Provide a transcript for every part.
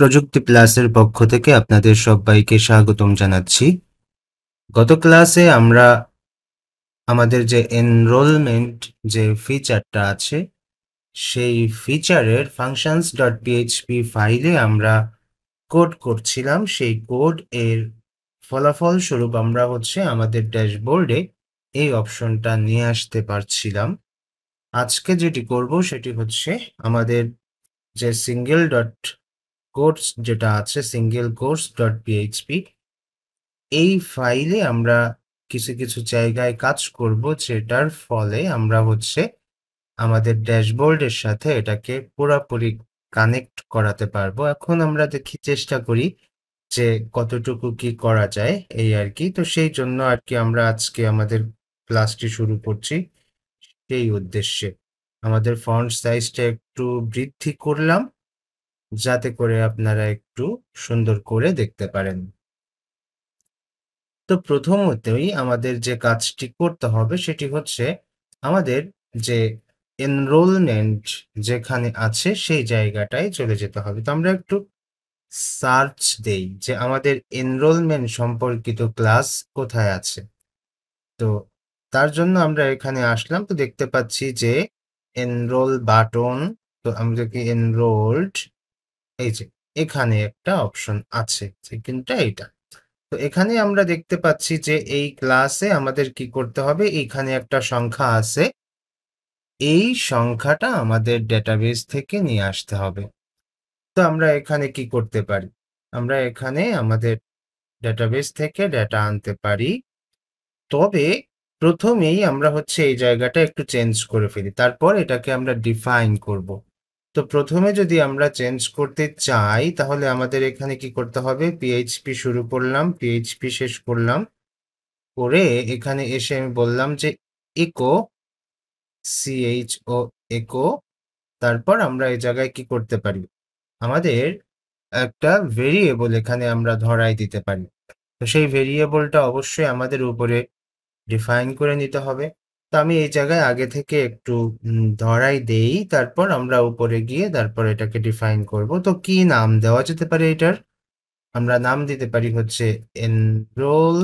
প্রযুক্তি প্লাসের পক্ষ থেকে আপনাদের সবাইকে স্বাগতম জানাচ্ছি। গত ক্লাসে আমরা আমাদের যে এনরোলমেন্ট যে ফিচারটা আছে সেই ফিচারের functions.php ফাইলে আমরা কোড করছিলাম। সেই কোড এর ফলাফল স্বরূপ আমরা আমাদের ড্যাশবোর্ডে এই অপশনটা নিয়ে আসতে পারছিলাম। আজকে যেটি করব সেটি আমাদের যে সিঙ্গেল ডট কোর্স যেটা আছে সিঙ্গেল কোর্স ডট পিএইচপি এই ফাইলে আমরা কিছু জায়গায় কাজ করব, যেটার ফলে আমরা আমাদের ড্যাশবোর্ডের সাথে এটাকে পুরোপুরি কানেক্ট করাতে পারবো। এখন আমরা চেষ্টা করি যে কতটুকু কি করা যায় এই আর কি। তো সেই জন্য আর কি আমরা আজকে আমাদের ক্লাসটি শুরু করছি সেই উদ্দেশ্যে। আমাদের ফন্ট সাইজটা একটু বৃদ্ধি করলাম যাতে করে আপনারা একটু সুন্দর করে দেখতে পারেন। তো প্রথমতই আমাদের যে কাজটি করতে হবে সেটি আমাদের যে এনরোলমেন্ট যেখানে আছে সেই জায়গাটায় চলে যেতে হবে। তো আমরা একটু সার্চ দেই যে আমাদের এনরোলমেন্ট সম্পর্কিত ক্লাস কোথায় আছে। তো তার জন্য আমরা এখানে আসলাম, তো দেখতে পাচ্ছি যে এনরোল বাটন। তো আমরা কি এনরোলড, এই যে এখানে একটা অপশন আছে, সেকেন্ডটা এইটা। তো এখানে আমরা দেখতে পাচ্ছি যে এই ক্লাসে আমাদের কি করতে হবে, এইখানে একটা সংখ্যা আছে, এই সংখ্যাটা আমাদের ডেটাবেস থেকে নিয়ে আসতে হবে। তো আমরা এখানে কি করতে পারি, আমরা এখানে আমাদের ডেটাবেস থেকে ডেটা আনতে পারি। তবে প্রথমেই আমরা এই জায়গাটা একটু চেঞ্জ করে ফেলি, তারপর এটাকে আমরা ডিফাইন করব। তো প্রথমে যদি আমরা চেঞ্জ করতে চাই তাহলে আমাদের এখানে কি করতে হবে, পিএইচপি শুরু করলাম, পিএইচপি শেষ করলাম করে এখানে এসে আমি বললাম যে ইকো CHO ইকো। তারপর আমরা এই জায়গায় কি করতে পারি, আমাদের একটা ভেরিয়েবল এখানে আমরা ধরাই দিতে পারি। তো সেই ভেরিয়েবলটা অবশ্যই আমাদের উপরে ডিফাইন করে নিতে হবে। তো আমি এই জায়গায় আগে থেকে একটু ধরাই দেই, তারপর আমরা উপরে গিয়ে তারপর এটাকে ডিফাইন করব। তো কি নাম দেওয়া যেতে পারে এটার, আমরা নাম দিতে পারি এনরোল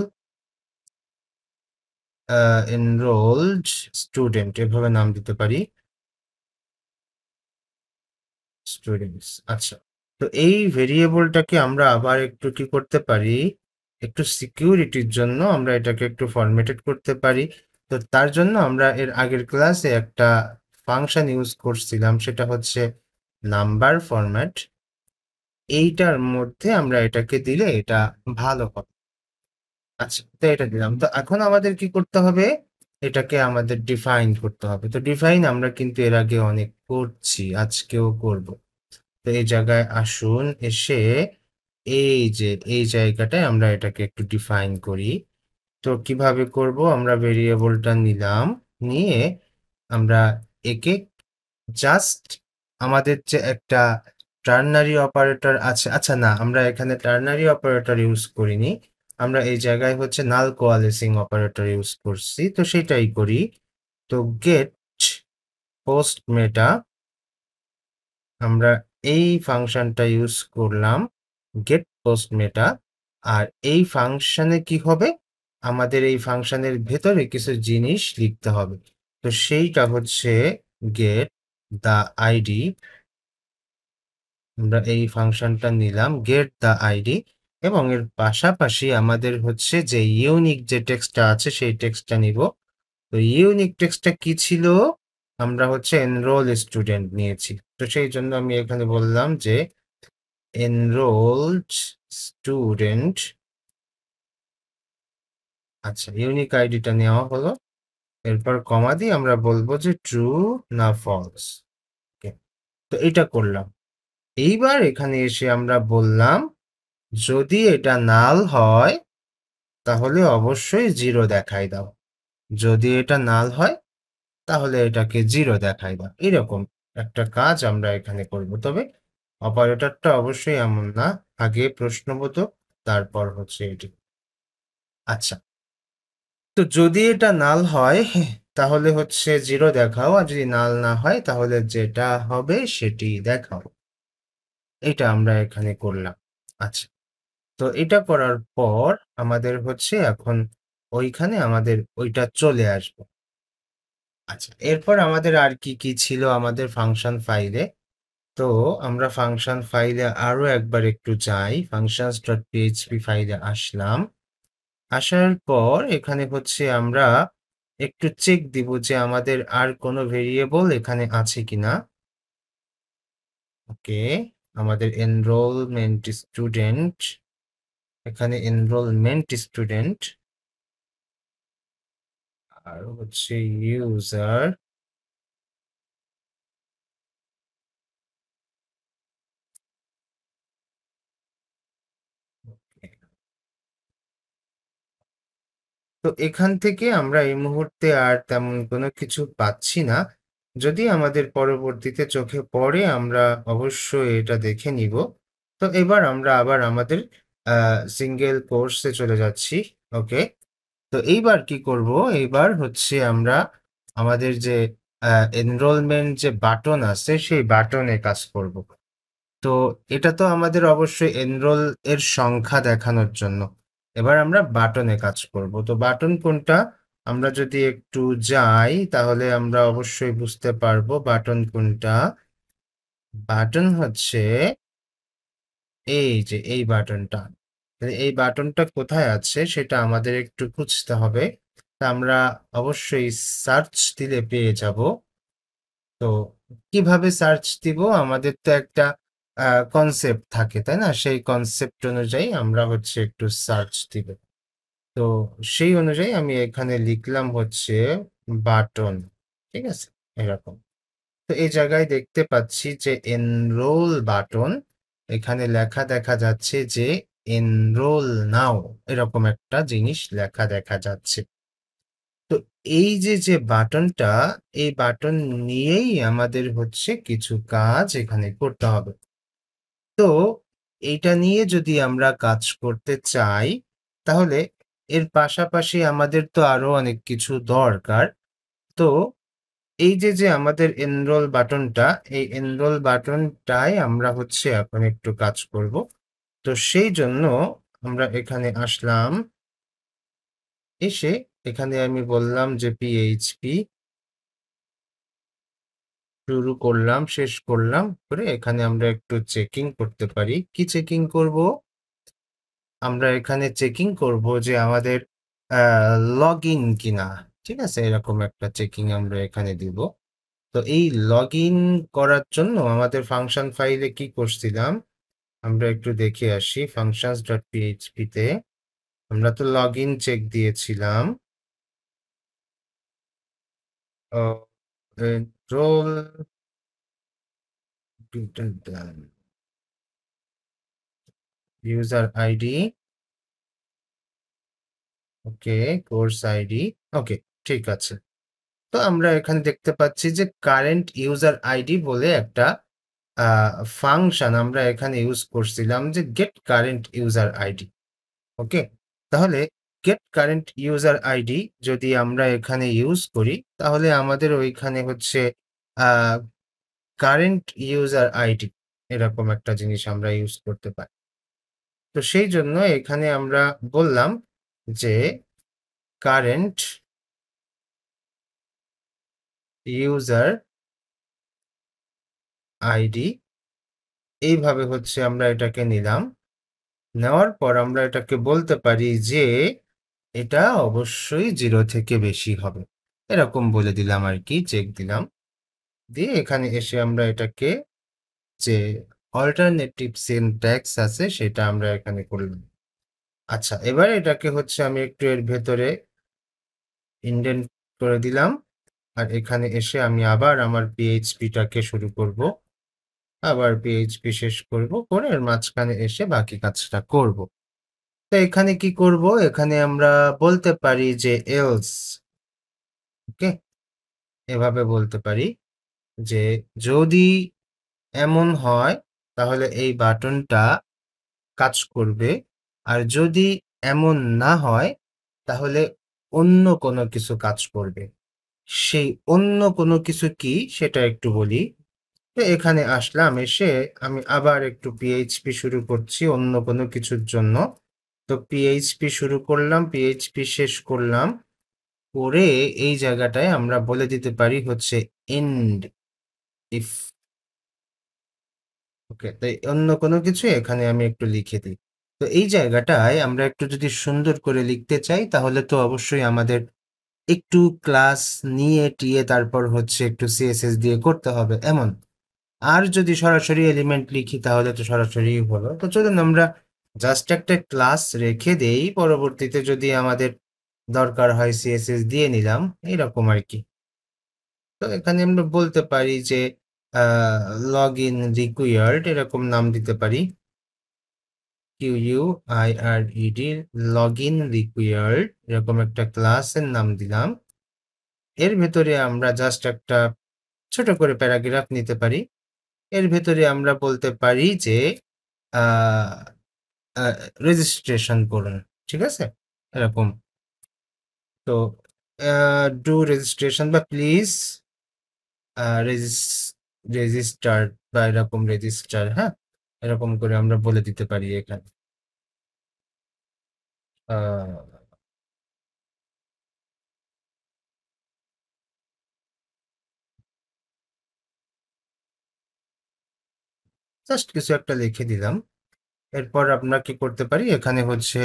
এনরোলড স্টুডেন্ট, এভাবে নাম দিতে পারি স্টুডেন্টস। আচ্ছা, তো এই ভেরিয়েবলটাকে আমরা আবার একটু কি করতে পারি, একটু সিকিউরিটির জন্য আমরা এটাকে একটু ফরম্যাটেড করতে পারি। তো তার জন্য আমরা এর আগের ক্লাসে একটা ফাংশন ইউজ করছিলাম, সেটা নাম্বার ফরম্যাট। এইটার মধ্যে আমরা এটাকে দিলে এটা ভালো হবে। আচ্ছা, তো এটা দিলাম। তো এখন আমাদের কি করতে হবে, এটাকে আমাদের ডিফাইন করতে হবে। তো ডিফাইন আমরা কিন্তু এর আগে অনেক করছি, আজকেও করব। তো এই জায়গায় আসুন, এসে এই যে এই জায়গাটায় আমরা এটাকে একটু ডিফাইন করি। তো কিভাবে করব, আমরা ভেরিয়েবলটা নিলাম, নিয়ে আমরা একে জাস্ট আমাদের যে একটা টার্নারি অপারেটর আছে, আচ্ছা না, আমরা এখানে টার্নারি অপারেটর ইউজ করিনি, আমরা এই জায়গায় নাল কোয়ালিসিং অপারেটর ইউজ করছি। তো সেটাই করি। তো গেট পোস্ট মেটা, আমরা এই ফাংশনটা ইউজ করলাম, গেট পোস্ট মেটা। আর এই ফাংশনে কি হবে, আমাদের এই ফাংশনের ভেতরে কিছু জিনিস লিখতে হবে। তো সেইটা গেট দা আইডি। আমরা এই ফাংশনটা নিলাম, গেট দা আইডি, এবং এর পাশাপাশি আমাদের যে ইউনিক যে টেক্সটটা আছে সেই টেক্সটটা নিব। তো ইউনিক টেক্সটটা কি ছিল, আমরা এনরোল স্টুডেন্ট নিয়েছি। তো সেই জন্য আমি এখানে বললাম যে enrolled student। আচ্ছা, ইউনিক আইডিটা নেওয়া হলো, এরপর কমা দিয়ে আমরা বলবো যে ট্রু না ফলস। ওকে, তো এটা করলাম। এইবার এখানে এসে আমরা বললাম যদি এটা নাল হয় তাহলে অবশ্যই 0 দেখাই দাও, যদি এটা নাল হয় তাহলে এটাকে 0 দেখাই দাও। এরকম একটা কাজ আমরা এখানে করব। তবে অপারেটরটা অবশ্যই এমন না, আগে প্রশ্নবোধক তারপর এটি। আচ্ছা, তো যদি এটা নাল হয় তাহলে 0 দেখাও, আর যদি নাল না হয় তাহলে যেটা হবে সেটি দেখাও। এটা আমরা এখানে করলাম। আচ্ছা। তো এটা করার পর আমাদের হচ্ছে এখন ওইখানে আমাদের ওইটা চলে আসবে। আচ্ছা, এরপর আমাদের আর কি ছিল আমাদের ফাংশন ফাইলে? তো আমরা ফাংশন ফাইলে আরো একবার একটু যাই। functions.php ফাইলে আসলাম। আসার পর এখানে হচ্ছে আমরা একটু চেক দিব যে আমাদের আর কোনো ভেরিয়েবল এখানে আছে কিনা। ওকে, আমাদের এনরোলমেন্ট স্টুডেন্ট, এখানে এনরোলমেন্ট স্টুডেন্ট আর হচ্ছে ইউজার। তো এখান থেকে আমরা এই মুহূর্তে আর তেমন কোনো কিছু পাচ্ছি না। যদি আমাদের পরবর্তীতে চোখে পড়ে আমরা অবশ্যই এটা দেখে নিব। তো এবার আমরা আবার আমাদের সিঙ্গেল কোর্সে চলে যাচ্ছি। ওকে, তো এইবার কি করব? এইবার হচ্ছে আমরা আমাদের যে এনরোলমেন্ট যে বাটন আছে সেই বাটনে কাজ করব। তো এটা তো আমাদের অবশ্যই এনরোল এর সংখ্যা দেখানোর জন্য। এবার আমরা বাটনে কাজ করব। তো বাটন কোনটা? আমরা যদি একটু যাই তাহলে আমরা অবশ্যই বুঝতে পারবো বাটন কোনটা। বাটন হচ্ছে এই যে এই বাটনটা। এই বাটনটা কোথায় আছে সেটা আমাদের একটু খুঁজতে হবে। তা আমরা অবশ্যই সার্চ দিলে পেয়ে যাব। তো কিভাবে সার্চ দিব? আমাদের তো একটা কনসেপ্ট থাকে, তাই না? সেই কনসেপ্ট অনুযায়ী আমরা হচ্ছে একটু সার্চ দিব। তো সেই অনুযায়ী আমি এখানে লিখলাম হচ্ছে বাটন। ঠিক আছে? এরকম। তো এই জায়গায় দেখতে পাচ্ছি যে এনরোল বাটন, এখানে লেখা দেখা যাচ্ছে যে এনরোল নাও, এরকম একটা জিনিস লেখা দেখা যাচ্ছে। তো এই যে বাটনটা, এই বাটন নিয়েই আমাদের হচ্ছে কিছু কাজ এখানে করতে হবে। তো এইটা নিয়ে যদি আমরা কাজ করতে চাই তাহলে এর পাশাপাশি আমাদের তো আরো অনেক কিছু দরকার। তো এই যে আমাদের এনরোল বাটনটা, এই এনরোল বাটনটায় আমরা হচ্ছে এখন একটু কাজ করব। তো সেই জন্য আমরা এখানে আসলাম। এসে এখানে আমি বললাম যে পিএইচপি শুরু করলাম, শেষ করলাম করে এখানে আমরা একটু চেকিং করতে পারি। কি চেকিং করব? আমরা এখানে চেকিং করব যে আমাদের লগ ইন কিনা। ঠিক আছে? এরকম একটা চেকিং আমরা এখানে দিব। তো এই লগ ইন করার জন্য আমাদের ফাংশন ফাইলে কি করছিলাম আমরা একটু দেখে আসি। functions.php তে আমরা তো লগ ইন চেক দিয়েছিলাম। রোল ইউজার আইডি, ওকে, কোর্স আইডি, ওকে, ঠিক আছে। তো আমরা এখানে দেখতে পাচ্ছি যে কারেন্ট ইউজার আইডি বলে একটা ফাংশন আমরা এখানে ইউজ করছিলাম যে গেট কারেন্ট ইউজার আইডি। ওকে, তাহলে গেট কারেন্ট ইউজার আইডি যদি আমরা এখানে ইউজ করি তাহলে আমাদের ওইখানে হচ্ছে কারেন্ট ইউজার আইডি এরকম একটা জিনিস আমরা ইউজ করতে পারি। তো সেই জন্য এখানে আমরা বললাম যে কারেন্ট ইউজার আইডি, এইভাবে হচ্ছে আমরা এটাকে নিলাম। নেওয়ার পর আমরা এটাকে বলতে পারি যে এটা অবশ্যই 0 থেকে বেশি হবে। এরকম বলে দিলাম আরকি, চেক দিলাম। দিয়ে এখানে এসে আমরা এটাকে যে অল্টারনেটিভ সিনট্যাক্স আছে সেটা আমরা এখানে করলাম। আচ্ছা, এবার এটাকে হচ্ছে আমি একটু এর ভেতরে ইনডেন্ট করে দিলাম। আর এখানে এসে আমি আবার আমার পিএইচপিটাকে শুরু করব। আবার পিএইচপি শেষ করব। করে এর মাঝখানে এসে বাকি কাজটা করব। তো এখানে কি করব? এখানে আমরা বলতে পারি যে এলস, ওকে? এভাবে বলতে পারি যে যদি এমন হয় তাহলে এই বাটনটা কাজ করবে। আর যদি এমন না হয় তাহলে অন্য কোনো কিছু কাজ করবে। সেই অন্য কোনো কিছু কি সেটা একটু বলি। তো এখানে আসলাম, এসে আমি আবার একটু পিএইচপি শুরু করছি অন্য কোনো কিছুর জন্য। তো পিএইচপি শুরু করলাম, পিএইচপি শেষ করলাম। করে এই জায়গাটায় আমরা বলে দিতে পারি হচ্ছে এন্ড ইফ। ওকে, তাই অন্য কোনো কিছু এখানে আমি একটু লিখে দিই। তো এই জায়গাটায় আমরা একটু যদি সুন্দর করে লিখতে চাই তাহলে তো অবশ্যই আমাদের একটু ক্লাস নিয়ে টিয়ে তারপর হচ্ছে একটু সিএসএস দিয়ে করতে হবে এমন। আর যদি সরাসরি এলিমেন্ট লিখি তাহলে তো সরাসরি হলো। তো চলুন আমরা জাস্ট একটা ক্লাস রেখে দেই, পরবর্তীতে যদি আমাদের দরকার হয় সিএসএস দিয়ে নিলাম, এরকম আর কি। তো এখানে আমরা বলতে পারি যে লগ ইন রিকোয়ার্ড এরকম নাম দিতে পারি, QUIRED, লগ ইন রিকোয়ার্ড এরকম একটা ক্লাসের নাম দিলাম। এর ভেতরে আমরা জাস্ট একটা ছোট করে প্যারাগ্রাফ নিতে পারি। এর ভেতরে আমরা বলতে পারি যে রেজিস্ট্রেশন করুন, ঠিক আছে, এরকম। তো ডু রেজিস্ট্রেশন বা প্লিজ রেজিস্টার বা এরকম রেজিস্টার, হ্যাঁ, এরকম করে আমরা বলে দিতে পারি এখানে। জাস্ট কিছু একটা লিখে দিলাম। এরপর আমরা কি করতে পারি, এখানে হচ্ছে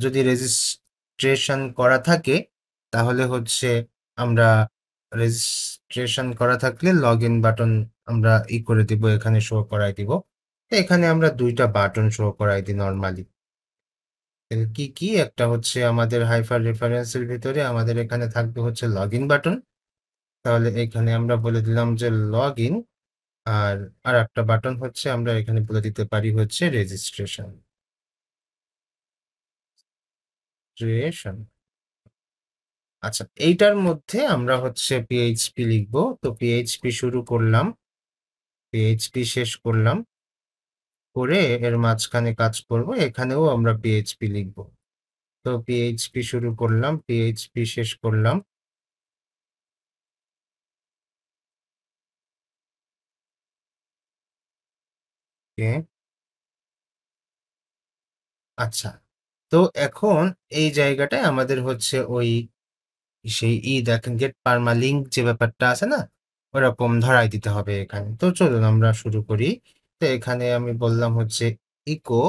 যদি রেজিস্ট্রেশন করা থাকে তাহলে হচ্ছে আমরা রেজিস্ট্রেশন করা থাকলে লগ ইন বাটন আমরা করে দিব, এখানে শো করাই দিব। তো এখানে আমরা দুইটা বাটন শো করাই দিই নর্মালি। কি কি একটা হচ্ছে আমাদের হাইপার রেফারেন্সের ভিতরে আমাদের এখানে থাকবে হচ্ছে লগ ইন বাটন। তাহলে এখানে আমরা বলে দিলাম যে লগ ইন। আর আর একটা বাটন হচ্ছে আমরা এখানে বলে দিতে পারি হচ্ছে রেজিস্ট্রেশন। রেজিস্ট্রেশন। আচ্ছা, এইটার মধ্যে আমরা হচ্ছে পিএইচপি লিখবো। তো পিএইচপি শুরু করলাম, পিএইচপি শেষ করলাম, করে এর মাঝখানে কাজ করব, এখানেও আমরা পিএইচপি লিখবো। তো পিএইচপি শুরু করলাম, পিএইচপি শেষ করলাম। ওকে, আচ্ছা। তো এখন এই জায়গাটায় আমাদের হচ্ছে ওই সেই দেখেন গেট পারমালিঙ্ক যে ব্যাপারটা আছে না, ওরকম ধরাই দিতে হবে এখানে। তো চলুন আমরা শুরু করি। তো এখানে আমি বললাম হচ্ছে eco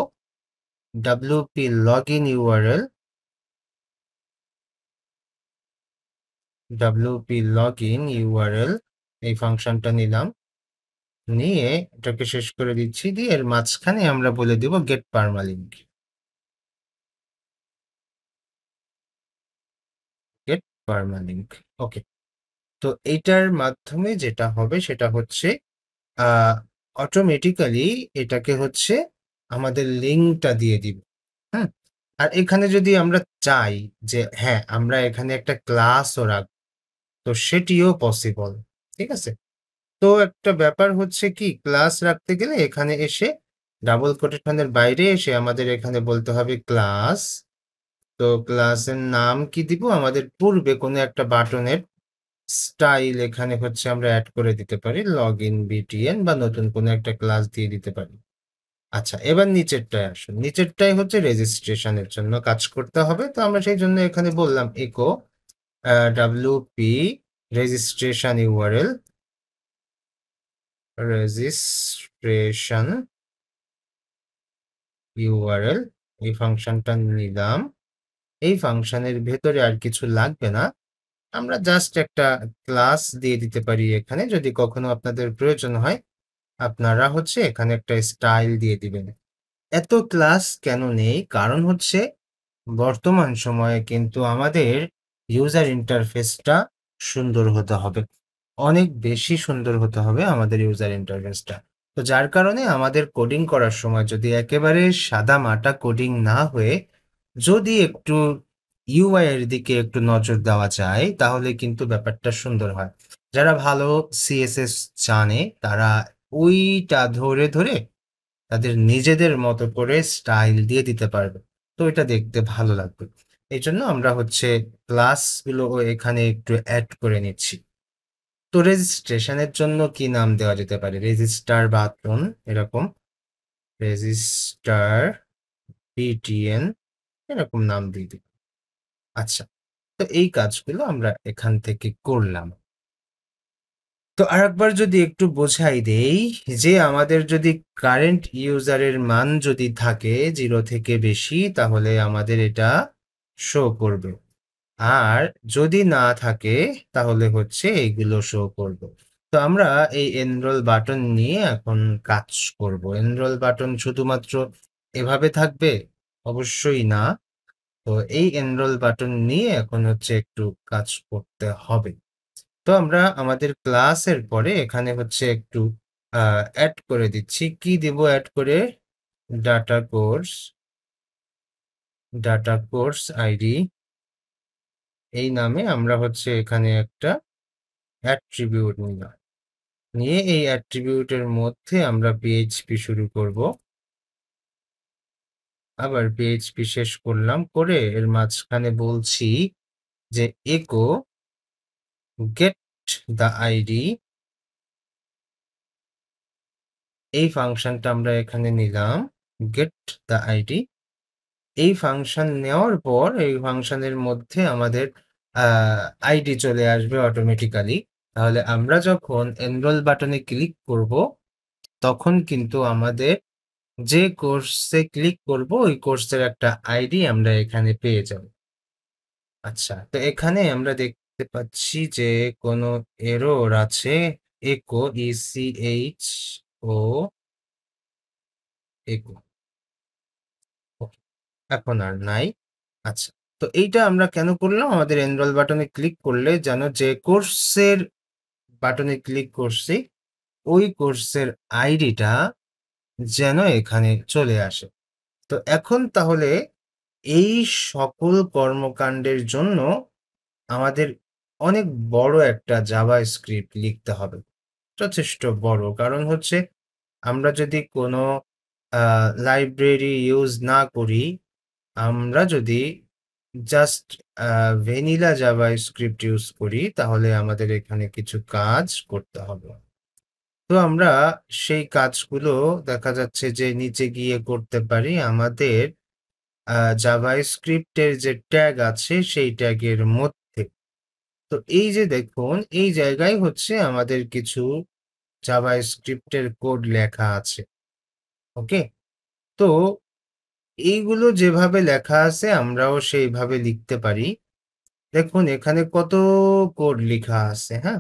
wp login url, wp login url এই ফাংশনটা নিলাম, নিয়ে এটাকে শেষ করে দিচ্ছি, দিয়ে এর মাঝখানে আমরা বলে দিব গেট পারমালিঙ্ক, গেট পারমালিঙ্ক। ওকে, তো এইটার মাধ্যমে যেটা হবে সেটা হচ্ছে অটোমেটিক্যালি এটাকে হচ্ছে আমাদের লিঙ্কটা দিয়ে দিব। হুম, আর এখানে যদি আমরা চাই যে হ্যাঁ আমরা এখানে একটা ক্লাসও রাখবো, তো সেটিও পসিবল, ঠিক আছে। তো একটা ব্যাপার হচ্ছে কি, ক্লাস রাখতে গেলে এখানে এসে ডাবল কোটেশনের বাইরে এসে আমাদের এখানে বলতে হবে ক্লাস। তো ক্লাসের নাম কি দিব, আমাদের পূর্বে কোনো একটা বাটনের স্টাইল এখানে হচ্ছে আমরা অ্যাড করে দিতে পারি, লগ ইন বিটিএন, বা নতুন কোনো একটা ক্লাস দিয়ে দিতে পারি। আচ্ছা, এবার নিচেরটায় আসুন, নিচেরটাই হচ্ছে রেজিস্ট্রেশনের জন্য কাজ করতে হবে। তো আমরা সেই জন্য এখানে বললাম echo WP registration URL, registration URL, এই ফাংশনটা নিলাম। এই ফাংশনের ভেতরে আর কিছু লাগবে না, আমরা জাস্ট একটা ক্লাস দিয়ে দিতে পারি এখানে, যদি কখনো আপনাদের প্রয়োজন হয় আপনারা হচ্ছে এখানে একটা স্টাইল দিয়ে দিবেন। এত ক্লাস কেন নেই, কারণ হচ্ছে বর্তমান সময়ে কিন্তু আমাদের ইউজার ইন্টারফেসটা সুন্দর হতে হবে, অনেক বেশি সুন্দর হতে হবে আমাদের ইউজার ইন্টারফেসটা। তো যার কারণে আমাদের কোডিং করার সময় যদি একেবারে সাদা মাটা কোডিং না হয়ে যদি একটু ইউআই এর দিকে একটু নজর দেওয়া যায় তাহলে কিন্তু ব্যাপারটা সুন্দর হয়। যারা ভালো সিএসএস জানে তারা ওইটা ধরে ধরে তাদের নিজেদের মতো করে স্টাইল দিয়ে দিতে পারবে। তো এটা দেখতে ভালো লাগবে। এই জন্য আমরা হচ্ছে ক্লাসগুলো এখানে একটু অ্যাড করে নিচ্ছি। তো রেজিস্ট্রেশনের জন্য কি নাম দেওয়া যেতে পারে? রেজিস্টার বাটন এরকম, রেজিস্টার বিটিএন এরকম নাম দিয়ে দিই। আচ্ছা, তো এই কাজগুলো আমরা এখান থেকে করলাম। তো আরেকবার যদি একটু বোঝাই দেই যে আমাদের যদি কারেন্ট ইউজারের মান যদি থাকে 0 থেকে বেশি তাহলে আমাদের এটা শো করবে। আর যদি না থাকে তাহলে হচ্ছে এইগুলো শো করবে। তো আমরা এই এনরোল বাটন নিয়ে এখন কাজ করব। এনরোল বাটন শুধুমাত্র এভাবে থাকবে? অবশ্যই না। তো এই এনরোল বাটন নিয়ে এখন হচ্ছে একটু কাজ করতে হবে। তো আমরা আমাদের ক্লাসের পরে এখানে হচ্ছে একটু অ্যাড করে দিচ্ছি। কি দেব অ্যাড করে? Data course, data course ID এই নামে আমরা হচ্ছে এখানে একটা অ্যাট্রিবিউট নিলাম। নিয়ে এই অ্যাট্রিবিউটের মধ্যে আমরা পিএইচপি শুরু করব। আবার পিএইচপি শেষ করলাম, করে এর মাঝখানে বলছি যে এচো গেট দ্য আইডি। এই ফাংশনটা আমরা এখানে নিলাম, গেট দ্য আইডি। এই ফাংশন নেওয়ার পর এই ফাংশনের মধ্যে আমাদের আইডি চলে আসবে অটোমেটিক্যালি। তাহলে আমরা যখন এনরোল বাটনে ক্লিক করব তখন কিন্তু আমাদের যে কোর্সে ক্লিক করব ওই কোর্সের একটা আইডি আমরা এখানে পেয়ে যাব। আচ্ছা, তো এখানে আমরা দেখতে পাচ্ছি যে কোনো এরর আছে। এচো ইসিএইচ ও এচো, এখন আর নাই। আচ্ছা, তো এইটা আমরা কেন করলাম? আমাদের এনরোল বাটনে ক্লিক করলে যেন যে কোর্সের বাটনে ক্লিক করছি ওই কোর্সের আইডিটা যেন এখানে চলে আসে। তো এখন তাহলে এই সকল কর্মকাণ্ডের জন্য আমাদের অনেক বড় একটা জাভা স্ক্রিপ্ট লিখতে হবে, যথেষ্ট বড়। কারণ হচ্ছে আমরা যদি কোনো লাইব্রেরি ইউজ না করি, আমরা যদি just vanilla Java script use করি তাহলে আমাদের এখানে কিছু কাজ করতে হবে। তো আমরা সেই কাজগুলো দেখা যাচ্ছে যে নিচে গিয়ে করতে পারি আমাদের জাভাস্ক্রিপ্টের যে ট্যাগ আছে সেই ট্যাগের মধ্যে। তো এই যে দেখুন এই জায়গায় হচ্ছে আমাদের কিছু জাভাস্ক্রিপ্টের কোড লেখা আছে। ওকে? তো এইগুলো যেভাবে লেখা আছে আমরাও সেইভাবে লিখতে পারি। দেখুন এখানে কত কোড লিখা আছে, হ্যাঁ?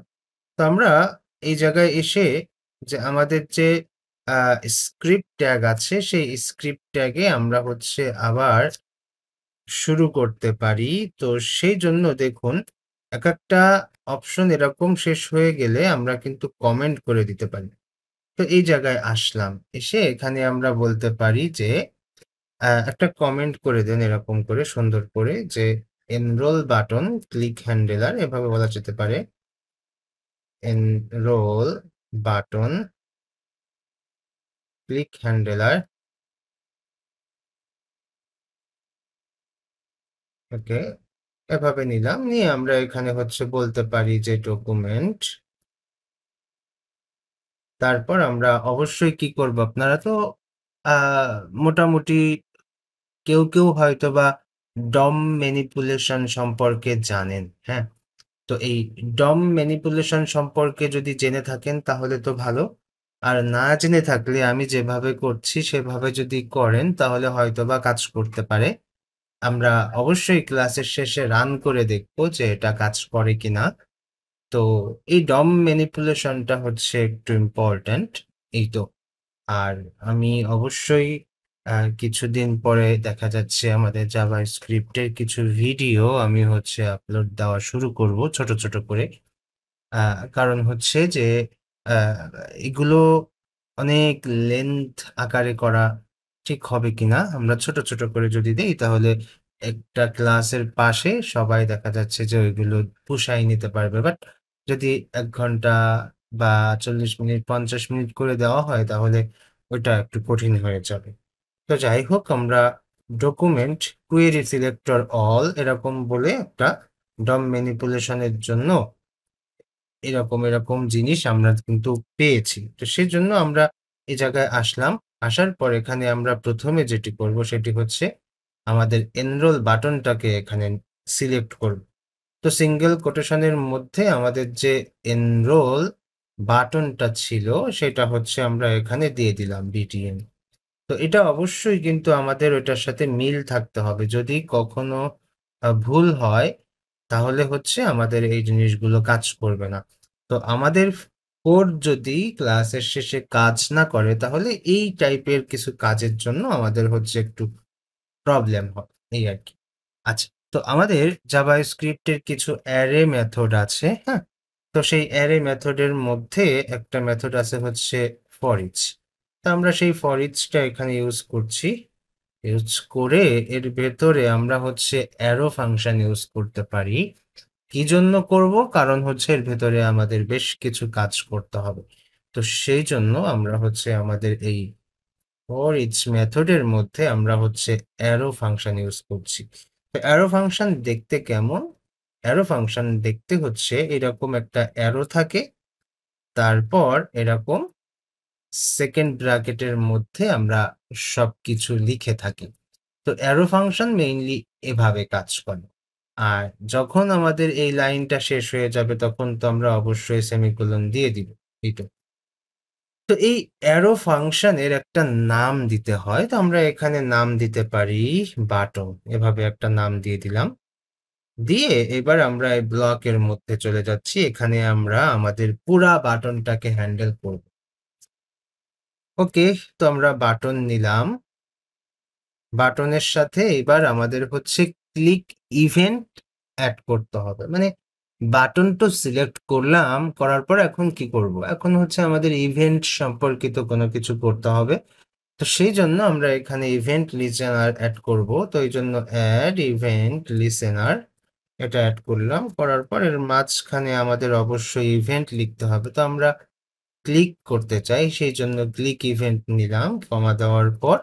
তো আমরা এই জায়গায় এসে যে আমাদের যে স্ক্রিপ্ট ট্যাগ আছে সেই স্ক্রিপ্ট ট্যাগে আমরা হচ্ছে আবার শুরু করতে পারি। তো সেই জন্য দেখুন একেকটা অপশন এরকম শেষ হয়ে গেলে আমরা কিন্তু কমেন্ট করে দিতে পারি। তো এই জায়গায় আসলাম। এসে এখানে আমরা বলতে পারি যে একটা কমেন্ট করে দেন এরকম করে সুন্দর করে যে এনরোল বাটন ক্লিক হ্যান্ডেলার এভাবে বলা যেতে পারে। Enroll button click handler. Okay, এভাবে নিলাম। নিয়ে আমরা এখানে হচ্ছে বলতে পারি যে ডকুমেন্ট। তারপর আমরা অবশ্যই কি করব? আপনারা তো আ মোটামুটি কেউ হয়তোবা DOM ম্যানিপুলেশন সম্পর্কে জানেন, হ্যাঁ? তো এই DOM ম্যানিপুলেশন সম্পর্কে যদি জেনে থাকেন তাহলে তো ভালো। আর না জেনে থাকলে আমি যেভাবে করছি সেভাবে যদি করেন তাহলে হয়তোবা কাজ করতে পারে। আমরা অবশ্যই ক্লাসের শেষে রান করে দেখব যে এটা কাজ করে কিনা। তো এই DOM ম্যানিপুলেশনটা হচ্ছে একটু ইম্পোর্টেন্ট। এই তো। আর আমি অবশ্যই কিছুদিন পরে দেখা যাচ্ছে আমাদের জাভাস্ক্রিপ্টের কিছু ভিডিও আমি হচ্ছে আপলোড দেওয়া শুরু করব ছোট করে। আ কারণ হচ্ছে যে আ এগুলো অনেক লেন্থ আকারে করা ঠিক হবে কিনা। আমরা ছোট করে যদি দেই তাহলে একটা ক্লাসের পাশে সবাই দেখা যাচ্ছে যে ওইগুলো পুষায় নিতে পারবে। বাট যদি ১ ঘন্টা বা ৪০ মিনিট ৫০ মিনিট করে দেওয়া হয় তাহলে ওইটা একটু কঠিন হয়ে যাবে। তো যাই হোক আমরা ডকুমেন্ট কোয়েরি সিলেক্টর অল এরকম বলে একটা DOM ম্যানিপুলেশন এর জন্য এরকম জিনিস আমরা কিন্তু পেয়েছি। তো সেজন্য আমরা এই জায়গায় আসলাম। আসার পর এখানে আমরা ১ম এ যেটি করব সেটি হচ্ছে আমাদের এনরোল বাটনটাকে এখানে সিলেক্ট করব। তো সিঙ্গেল কোটেশনের মধ্যে আমাদের যে এনরোল বাটনটা ছিল সেটা হচ্ছে আমরা এখানে দিয়ে দিলাম BTN। তো এটা অবশ্যই কিন্তু আমাদের ওইটার সাথে মিল থাকতে হবে। যদি কখনো ভুল হয় তাহলে হচ্ছে আমাদের এই জিনিসগুলো কাজ করবে না। তো আমাদের কোড যদি ক্লাসের শেষে কাজ না করে তাহলে এই টাইপের কিছু কাজের জন্য আমাদের হচ্ছে একটু প্রবলেম হয় এই আরকি। আচ্ছা, তো আমাদের জাভাস্ক্রিপ্টের কিছু অ্যারে মেথড আছে, হ্যাঁ? তো সেই অ্যারে মেথডের মধ্যে একটা মেথড আছে হচ্ছে ফরইচ। তো আমরা সেই ফরইচটা এখানে ইউজ করছি। ইউজ করে এর ভেতরে আমরা হচ্ছে অ্যারো ফাংশন ইউজ করতে পারি। কি জন্য করব? কারণ হচ্ছে এর ভেতরে আমাদের বেশ কিছু কাজ করতে হবে। তো সেই জন্য আমরা হচ্ছে আমাদের এই ফর ইচ মেথডের মধ্যে আমরা হচ্ছে অ্যারো ফাংশন ইউজ করছি। তো অ্যারো ফাংশন দেখতে কেমন? অ্যারো ফাংশন দেখতে হচ্ছে এরকম একটা অ্যারো থাকে, তারপর এরকম সেকেন্ড ব্র্যাকেটের মধ্যে আমরা সবকিছু লিখে থাকি। তো অ্যারো ফাংশন মেইনলি এভাবে কাজ করে। আর যখন আমাদের এই লাইনটা শেষ হয়ে যাবে তখন তো আমরা অবশ্যই সেমিকোলন দিয়ে দিব। এই তো। তো এই অ্যারো ফাংশনের একটা নাম দিতে হয়। তো আমরা এখানে নাম দিতে পারি বাটন। এভাবে একটা নাম দিয়ে দিলাম। দিয়ে এবার আমরা এই ব্লকের মধ্যে চলে যাচ্ছি। এখানে আমরা আমাদের পুরা বাটনটাকে হ্যান্ডেল করব। ওকে, তো আমরা বাটন নিলাম। বাটনের সাথে এবার আমাদের হচ্ছে ক্লিক ইভেন্ট এড করতে হবে। মানে বাটন তো সিলেক্ট করলাম, করার পর এখন কি করব? এখন হচ্ছে আমাদের ইভেন্ট সম্পর্কিত কোনো কিছু করতে হবে। তো সেই জন্য আমরা এখানে ইভেন্ট লিসেনার এড করব। তো এইজন্য এড ইভেন্ট লিসেনার এটা এড করলাম। করার পর এর মাঝখানে আমাদের অবশ্যই ইভেন্ট লিখতে হবে। তো আমরা ক্লিক করতে চাই, সেই জন্য ক্লিক ইভেন্ট নিলাম, কমা দেওয়ার পর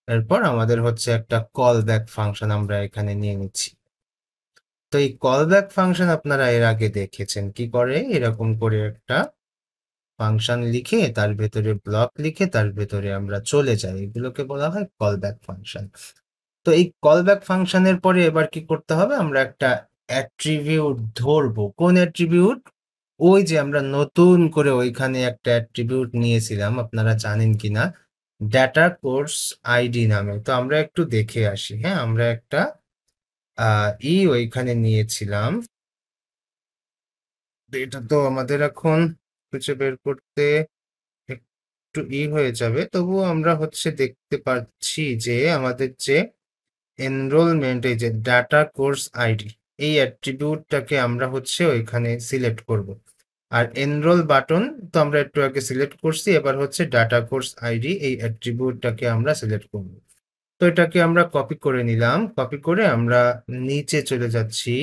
এরপর আমাদের হচ্ছে একটা কল ব্যাক ফাংশন আমরা এখানে নিয়ে নিচ্ছি। তো এই কল ব্যাক ফাংশন আপনারা এর আগে দেখেছেন কি করে? এরকম করে একটা ফাংশন লিখে তার ভেতরে ব্লক লিখে তার ভেতরে আমরা চলে যাই। এগুলোকে বলা হয় কল ব্যাক ফাংশন। তো এই কল ব্যাক ফাংশনের পরে এবার কি করতে হবে? আমরা একটা অ্যাট্রিবিউট ধরবো। কোন অ্যাট্রিবিউট? ওই যে আমরা নতুন করে ওইখানে একটা অ্যাট্রিবিউট নিয়েছিলাম, আপনারা জানেন কিনা? ডেটা কোর্স আইডি নামে। তো আমরা একটু দেখে আসি, হ্যাঁ? আমরা একটা আ ওইখানে নিয়েছিলাম। তো এটা তো আমাদের এখন খুঁজে বের করতে একটু হয়ে যাবে। তবুও আমরা হচ্ছে দেখতে পাচ্ছি যে আমাদের যে এনরোলমেন্ট এই যে ডাটা কোর্স আইডি এই অ্যাট্রিবিউটটাকে আমরা হচ্ছে ওইখানে সিলেক্ট করব। আর এনরোল বাটন তো আমরা একটু আগে সিলেক্ট করছি, এবার হচ্ছে ডাটা কোর্স আইডি এই অ্যাট্রিবিউটটাকে আমরা সিলেক্ট করব। তো এটাকে আমরা কপি করে নিলাম। কপি করে আমরা নিচে চলে যাচ্ছি।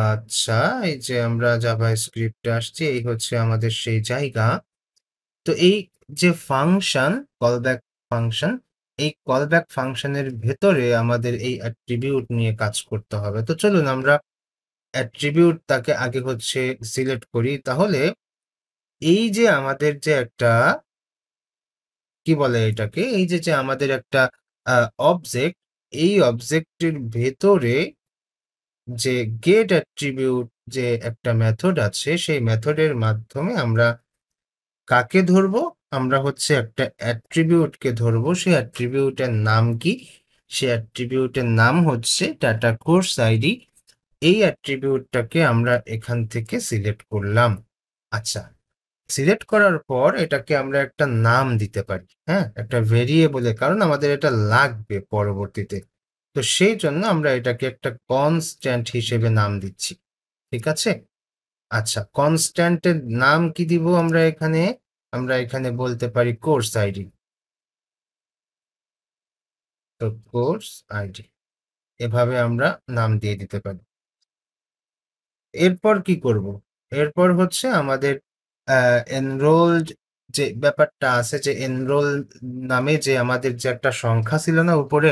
আচ্ছা, এই যে আমরা জাভাস্ক্রিপ্টে আসছি, এই হচ্ছে আমাদের সেই জায়গা। তো এই যে ফাংশন, কলব্যাক ফাংশন, এই কলব্যাক ফাংশনের ভেতরে আমাদের এই অ্যাট্রিবিউট নিয়ে কাজ করতে হবে। তো চলুন আমরা অ্যাট্রিবিউটটাকে আগে হচ্ছে সিলেক্ট করি। তাহলে এই যে আমাদের যে একটা কি বলে এটাকে? এই যে আমাদের একটা আ অবজেক্ট, এই অবজেক্টের ভেতরে যে গেট অ্যাট্রিবিউট যে একটা মেথড আছে, সেই মেথডের মাধ্যমে আমরা কাকে ধরবো? আমরা হচ্ছে একটা অ্যাট্রিবিউটকে ধরবো। সেই অ্যাট্রিবিউটের নাম কি? সেই অ্যাট্রিবিউটের নাম হচ্ছে ডাটা কোর্স আইডি। এই অ্যাট্রিবিউটটাকে আমরা এখান থেকে সিলেক্ট করলাম। আচ্ছা, সিলেক্ট করার পর এটাকে আমরা একটা নাম দিতে পারি। হ্যাঁ? একটা ভেরিয়েবলে কারণ আমাদের এটা লাগবে পরবর্তীতে। তো সেই জন্য আমরা এটাকে একটা কনস্ট্যান্ট হিসেবে নাম দিচ্ছি। ঠিক আছে? আচ্ছা, কনস্ট্যান্ট এর নাম কি দিব আমরা এখানে? আমরা এখানে বলতে পারি কোর্স আইডি। তো কোর্স আইডি এভাবে আমরা নাম দিয়ে দিতে পারি। এরপর কি করব? এরপর হচ্ছে আমাদের অ্যা এনরোলড যে ব্যাপারটা আছে যে এনরোল নামে যে আমাদের যে একটা সংখ্যা ছিল না উপরে?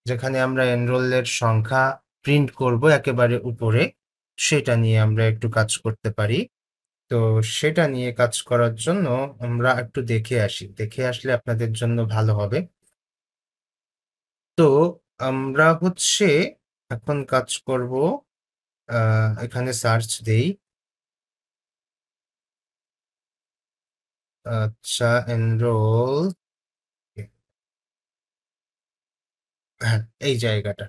যেখানে আমরা এনরোল এর সংখ্যা প্রিন্ট করব একেবারে উপরে। সেটা নিয়ে আমরা একটু কাজ করতে পারি। তো সেটা নিয়ে কাজ করার জন্য আমরা একটু দেখে আসি। দেখে আসলে আপনাদের জন্য ভালো হবে। তো আমরা হচ্ছে এখন কাজ করব আ এখানে সার্চ দেই। আচ্ছা এনরোল হ্যাঁ, এই জায়গাটা।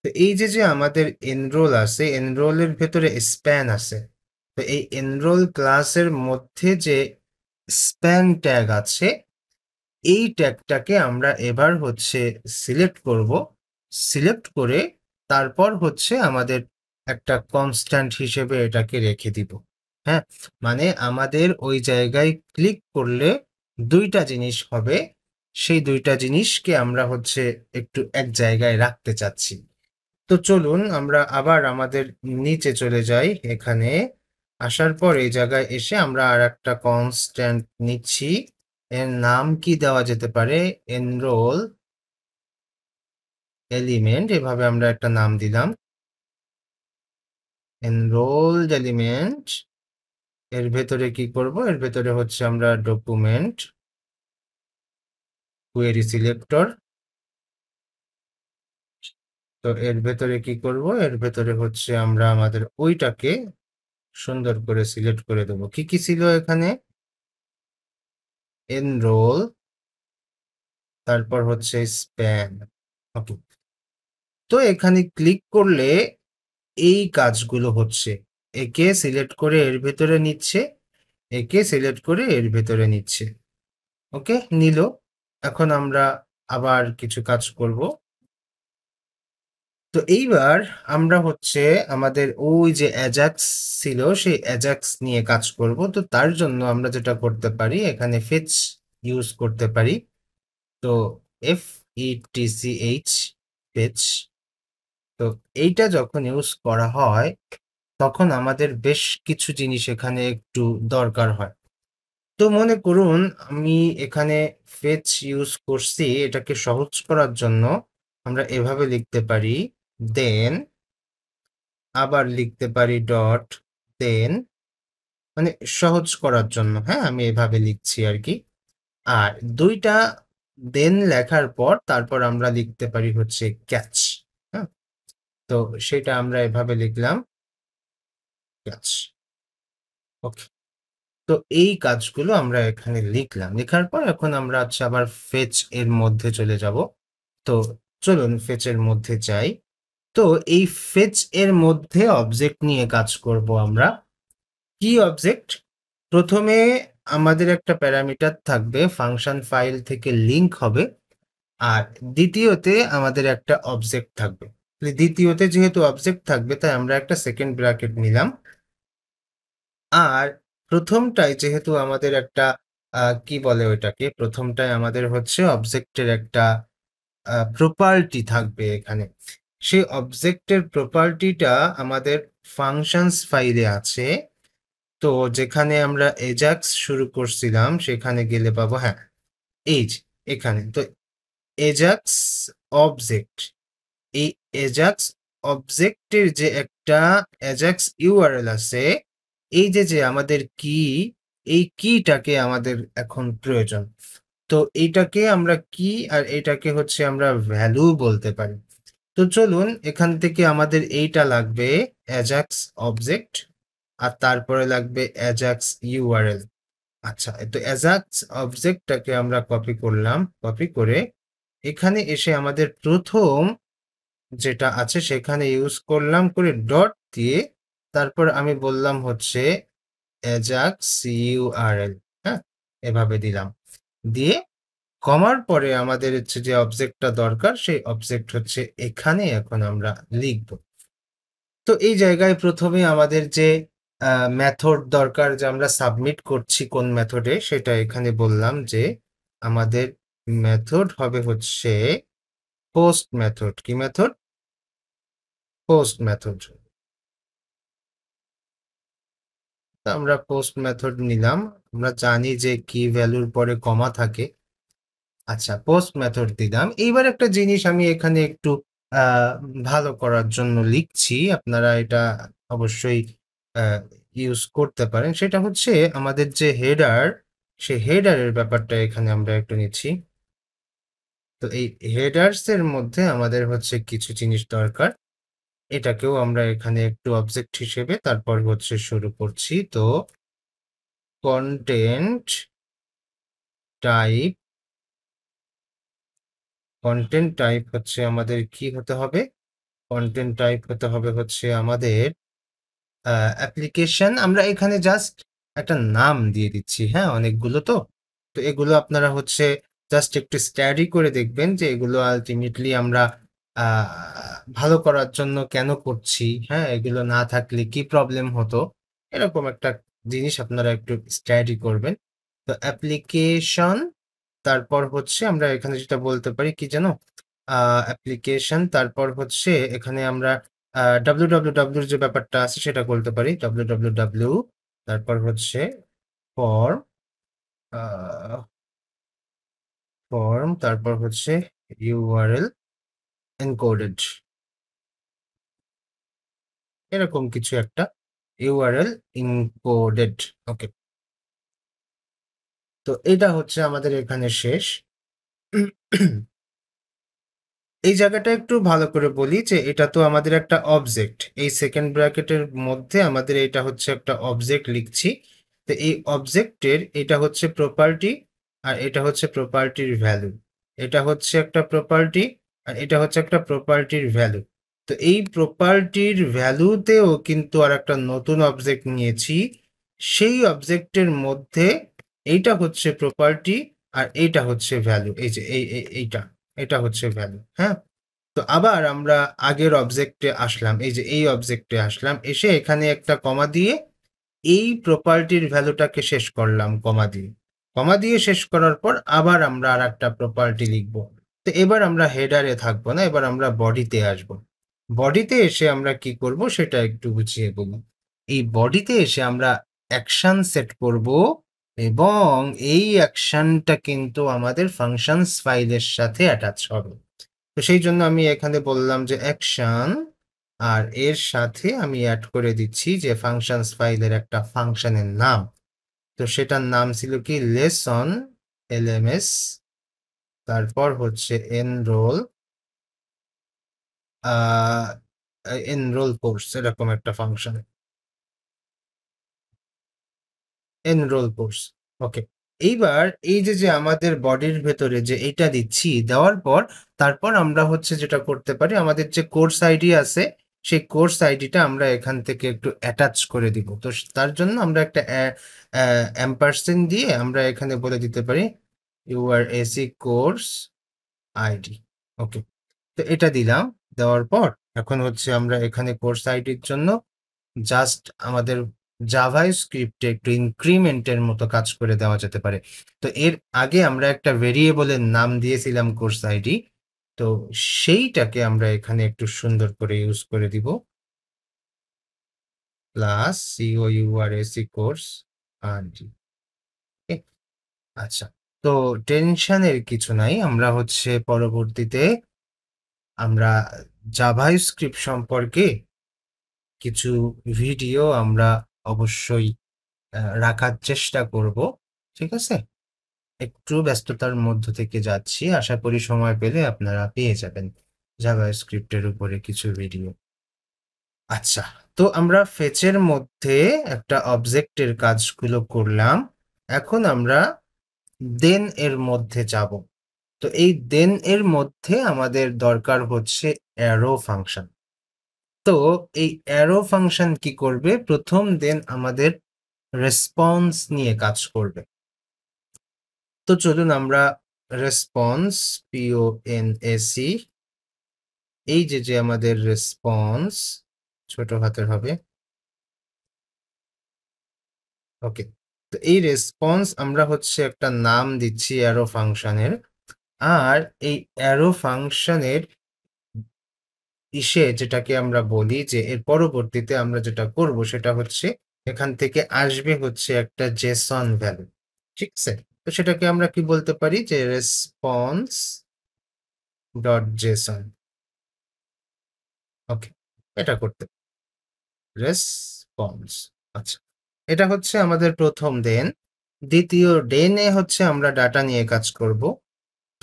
তো এই যে আমাদের এনরোল আছে, এনরোল এর ভেতরে স্প্যান আছে। তো এই এনরোল ক্লাসের মধ্যে যে স্প্যান ট্যাগ আছে, এই ট্যাগটাকে আমরা এবার হচ্ছে সিলেক্ট করব। সিলেক্ট করে তারপর হচ্ছে আমাদের একটা কনস্ট্যান্ট হিসেবে এটাকে রেখে দিব। হ্যাঁ? মানে আমাদের ওই জায়গায় ক্লিক করলে ২ টা জিনিস হবে। সেই ২ টা জিনিসকে আমরা হচ্ছে একটু এক জায়গায় রাখতে চাচ্ছি। তো চলুন আমরা আবার আমাদের নিচে চলে যাই। এখানে আসার পর এই জায়গায় এসে আমরা আরেকটা কনস্ট্যান্ট নিচ্ছি। এর নাম কি দেওয়া যেতে পারে? এনরোল এলিমেন্ট এভাবে আমরা একটা নাম দিলাম। এনরোলড এলিমেন্ট এর ভেতরে কি করব? এর ভেতরে হচ্ছে আমরা ডকুমেন্ট কোয়েরি সিলেক্টর। তো এর ভেতরে কি করব? এর ভেতরে হচ্ছে আমরা আমাদের ওইটাকে সুন্দর করে সিলেক্ট করে দেব। কি ছিল এখানে? এনরোল তারপর হচ্ছে স্প্যান। ওকে। তো এখানে ক্লিক করলে এই কাজগুলো হচ্ছে। একে সিলেক্ট করে এর ভেতরে নিচ্ছে, একে সিলেক্ট করে এর ভেতরে নিচ্ছে। ওকে, নিল। এখন আমরা আবার কিছু কাজ করব। তো এইবার আমরা হচ্ছে আমাদের ওই যে অ্যাজাক্স ছিল, সেই অ্যাজাক্স নিয়ে কাজ করব। তো তার জন্য আমরা যেটা করতে পারি, এখানে ফেচ ইউজ করতে পারি। তো FETCH ফেচ। তো এইটা যখন ইউজ করা হয়, তখন আমাদের বেশ কিছু জিনিস এখানে একটু দরকার হয়। তো মনে করুন আমি এখানে ফেচ ইউজ করছি এটাকে সহজ করার জন্য আমরা এভাবে লিখতে পারি দেন আবার লিখতে পারি ডট দেন মানে সহজ করার জন্য হ্যাঁ আমি এভাবে লিখছি আর কি। আর ২ টা দেন লেখার পর তারপর আমরা লিখতে পারি হচ্ছে ক্যাচ। হ্যাঁ? তো সেটা আমরা এভাবে লিখলাম ক্যাচ। ওকে। তো এই কাজগুলো আমরা এখানে লিখলাম। লেখার পর এখন আমরা হচ্ছে আবার ফেচ এর মধ্যে চলে যাব। তো চলুন ফেচ এর মধ্যে যাই। তো এই ফেচ এর মধ্যে অবজেক্ট নিয়ে কাজ করব আমরা। কি অবজেক্ট? প্রথমে আমাদের একটা প্যারামিটার থাকবে ফাংশন ফাইল থেকে লিঙ্ক হবে। আর দ্বিতীয়তে আমাদের একটা অবজেক্ট থাকবে। দ্বিতীয়তে যেহেতু অবজেক্ট থাকবে তাই আমরা একটা সেকেন্ড ব্র্যাকেট নিলাম। আর ১ম টায় যেহেতু আমাদের একটা কি বলে ওইটাকে? ১ম টায় আমাদের হচ্ছে অবজেক্টের একটা প্রপার্টি থাকবে এখানে। সেই অবজেক্টের প্রপার্টিটা আমাদের ফাংশনস ফাইলে আছে। তো যেখানে আমরা এজাক্স শুরু করছিলাম সেখানে গেলে পাবো হ্যাঁ, এই যে এখানে। তো এজাক্স অবজেক্ট। এই এজাক্স অবজেক্টের যে একটা এজাক্স ইউআরএল আছে, এই যে আমাদের কি, এই কিটাকে আমাদের এখন প্রয়োজন। তো এইটাকে আমরা কি আর এটাকে হচ্ছে আমরা ভ্যালু বলতে পারি। তো চলুন এখান থেকে আমাদের এইটা লাগবে অ্যাজাক্স অবজেক্ট আর তারপরে লাগবে অ্যাজাক্স ইউআরএল। আচ্ছা, তো অ্যাজাক্স অবজেক্টটাকে আমরা কপি করলাম। কপি করে এখানে এসে আমাদের ১ম যেটা আছে সেখানে ইউজ করলাম করে ডট দিয়ে তারপর আমি বললাম হচ্ছে অ্যাজাক্স ইউআরএল হ্যাঁ? এভাবে দিলাম। দিয়ে কমার পরে আমাদের হচ্ছে যে অবজেক্টটা দরকার সেই অবজেক্ট হচ্ছে এখানে এখন আমরা লিখব। তো এই জায়গায় ১ম এ আমাদের যে মেথড দরকার যে আমরা সাবমিট করছি কোন মেথডে সেটা এখানে বললাম যে আমাদের মেথড হবে হচ্ছে পোস্ট মেথড। কি মেথড? Post method. তো আমরা পোস্ট মেথড নিলাম। আমরা জানি যে কি ভ্যালুর পরে কমা থাকে। আচ্ছা পোস্ট মেথড দিলাম। এইবার একটা জিনিস আমি এখানে একটু আ ভালো করার জন্য লিখছি। আপনারা এটা অবশ্যই আ ইউজ করতে পারেন। সেটা হচ্ছে আমাদের যে হেডার, সেই হেডারের ব্যাপারটা এখানে আমরা একটু নিচ্ছি। তো এই হেডার্স এর মধ্যে আমাদের হচ্ছে কিছু জিনিস দরকার। এটাকেও আমরা এখানে একটু অবজেক্ট হিসেবে তারপর হচ্ছে শুরু করছি। তো কনটেন্ট টাইপ, কনটেন্ট টাইপ হচ্ছে আমাদের কি হতে হবে? কনটেন্ট টাইপ হতে হবে হচ্ছে আমাদের অ্যাপ্লিকেশন। আমরা এখানে জাস্ট একটা নাম দিয়ে দিচ্ছি, হ্যাঁ? অনেকগুলো তো। তো এগুলো আপনারা হচ্ছে জাস্ট একটু স্টাডি করে দেখবেন যে এগুলো আল্টিমেটলি আমরা আ ভালো করার জন্য কেন করছি, হ্যাঁ? এগুলো না থাকলে কি প্রবলেম হতো? এরকম একটা জিনিস আপনারা একটু স্টাডি করবেন। তো অ্যাপ্লিকেশন, তারপর হচ্ছে আমরা এখানে যেটা বলতে পারি কি যেন? আ অ্যাপ্লিকেশন, তারপর হচ্ছে এখানে আমরা www র যে ব্যাপারটা আছে সেটা বলতে পারি। www, তারপর হচ্ছে ফর্ম, আ ফর্ম, তারপর হচ্ছে URL এনকোডেড। এরকম কিছু একটা URL encoded। ওকে। তো এটা হচ্ছে আমাদের এখানে শেষ। এই জায়গাটা একটু ভালো করে বলি যে এটা তো আমাদের একটা অবজেক্ট। এই সেকেন্ড ব্র্যাকেটের মধ্যে আমাদের এটা হচ্ছে একটা অবজেক্ট লিখছি। তো এই অবজেক্টের এটা হচ্ছে প্রপার্টি আর এটা হচ্ছে প্রপার্টির ভ্যালু। এটা হচ্ছে একটা প্রপার্টি আর এটা হচ্ছে একটা প্রপার্টির ভ্যালু। তো এই প্রপার্টির ভ্যালুতেও কিন্তু আর একটা নতুন অবজেক্ট নিয়েছি। সেই অবজেক্টের মধ্যে এইটা হচ্ছে প্রপার্টি আর এইটা হচ্ছে ভ্যালু। এই যে এইটা, এটা হচ্ছে ভ্যালু, হ্যাঁ? তো আবার আমরা আগের অবজেক্টে আসলাম। এই যে এই অবজেক্টে আসলাম। এসে এখানে একটা কমা দিয়ে এই প্রপার্টির ভ্যালুটাকে শেষ করলাম কমা দিয়ে। কমা দিয়ে শেষ করার পর আবার আমরা আরেকটা প্রপার্টি লিখব। তো এবার আমরা হেডারে থাকবো না। এবার আমরা বডিতে আসব। বডিতে এসে আমরা কি করব সেটা একটু বুঝিয়ে বলি। এই বডিতে এসে আমরা অ্যাকশন সেট করব এবং এই অ্যাকশনটা কিন্তু আমাদের ফাংশনস ফাইলের সাথে অ্যাটাচ হবে। তো সেই জন্য আমি এখানে বললাম যে অ্যাকশন, আর এর সাথে আমি অ্যাড করে দিচ্ছি যে ফাংশনস ফাইলের একটা ফাংশনের নাম। তো সেটার নাম ছিল কি লেসন এলএমএস, তারপর হচ্ছে আহ এনরোল কোর্স, এরকম একটা ফাংশন। Enrol course. ওকে। এইবার এই যে আমাদের বডির ভেতরে যে এইটা দিচ্ছি, দেওয়ার পর তারপর আমরা হচ্ছে যেটা করতে পারি, আমাদের যে কোর্স আইডি আছে, সেই কোর্স আইডিটা আমরা এখান থেকে একটু অ্যাটাচ করে দিব। তো তার জন্য আমরা একটা এম্পারসেন্ড দিয়ে আমরা এখানে বলে দিতে পারি ইউআরএসি কোর্স আইডি। ওকে। তো এটা দিলাম। দেওয়ার পর এখন হচ্ছে আমরা এখানে কোর্স আইডির জন্য জাস্ট আমাদের জাভাস্ক্রিপ্টে একটু ইনক্রিমেন্টের মতো কাজ করে দেওয়া যেতে পারে। তো এর আগে আমরা একটা ভেরিয়েবলের নাম দিয়েছিলাম কোর্স আইডি। তো সেইটাকে আমরা এখানে একটু সুন্দর করে ইউজ করে দিব। Plus COURSE course ID. Okay? আচ্ছা। তো টেনশনের কিছু নাই। আমরা হচ্ছে পরবর্তীতে আমরা জাভাস্ক্রিপ্ট সম্পর্কে কিছু ভিডিও আমরা অবশ্যই রাখার চেষ্টা করব। ঠিক আছে? একটু ব্যস্ততার মধ্য থেকে যাচ্ছি। আশা করি সময় পেলে আপনারা পেয়ে যাবেন জাভাস্ক্রিপ্টের উপরে কিছু ভিডিও। আচ্ছা, তো আমরা ফেচের মধ্যে একটা অবজেক্টের কাজগুলো করলাম। এখন আমরা দেন এর মধ্যে যাব। তো এই দেন এর মধ্যে আমাদের দরকার হচ্ছে অ্যারো ফাংশন। তো এই অ্যারো ফাংশন কি করবে? প্রথম দেন আমাদের রেসপন্স নিয়ে কাজ করবে। তো চলুন আমরা রেসপন্স, PONSE, এই যে আমাদের রেসপন্স ছোট হাতের হবে। ওকে। তো এই রেসপন্স আমরা হচ্ছে একটা নাম দিচ্ছি অ্যারো ফাংশনের। আর এই অ্যারো ফাংশনের যেটাকে আমরা বলি যে এর পরবর্তীতে আমরা যেটা করব সেটা হচ্ছে এখান থেকে আসবে হচ্ছে একটা জেসন ভ্যালু। ঠিক আছে? তো সেটাকে আমরা কি বলতে পারি যে রেসপন্স ডট জেসন। ওকে। এটা করতে রেসপন্স। আচ্ছা, এটা হচ্ছে আমাদের প্রথম দেন। দ্বিতীয় ডেনে হচ্ছে আমরা ডাটা নিয়ে কাজ করব।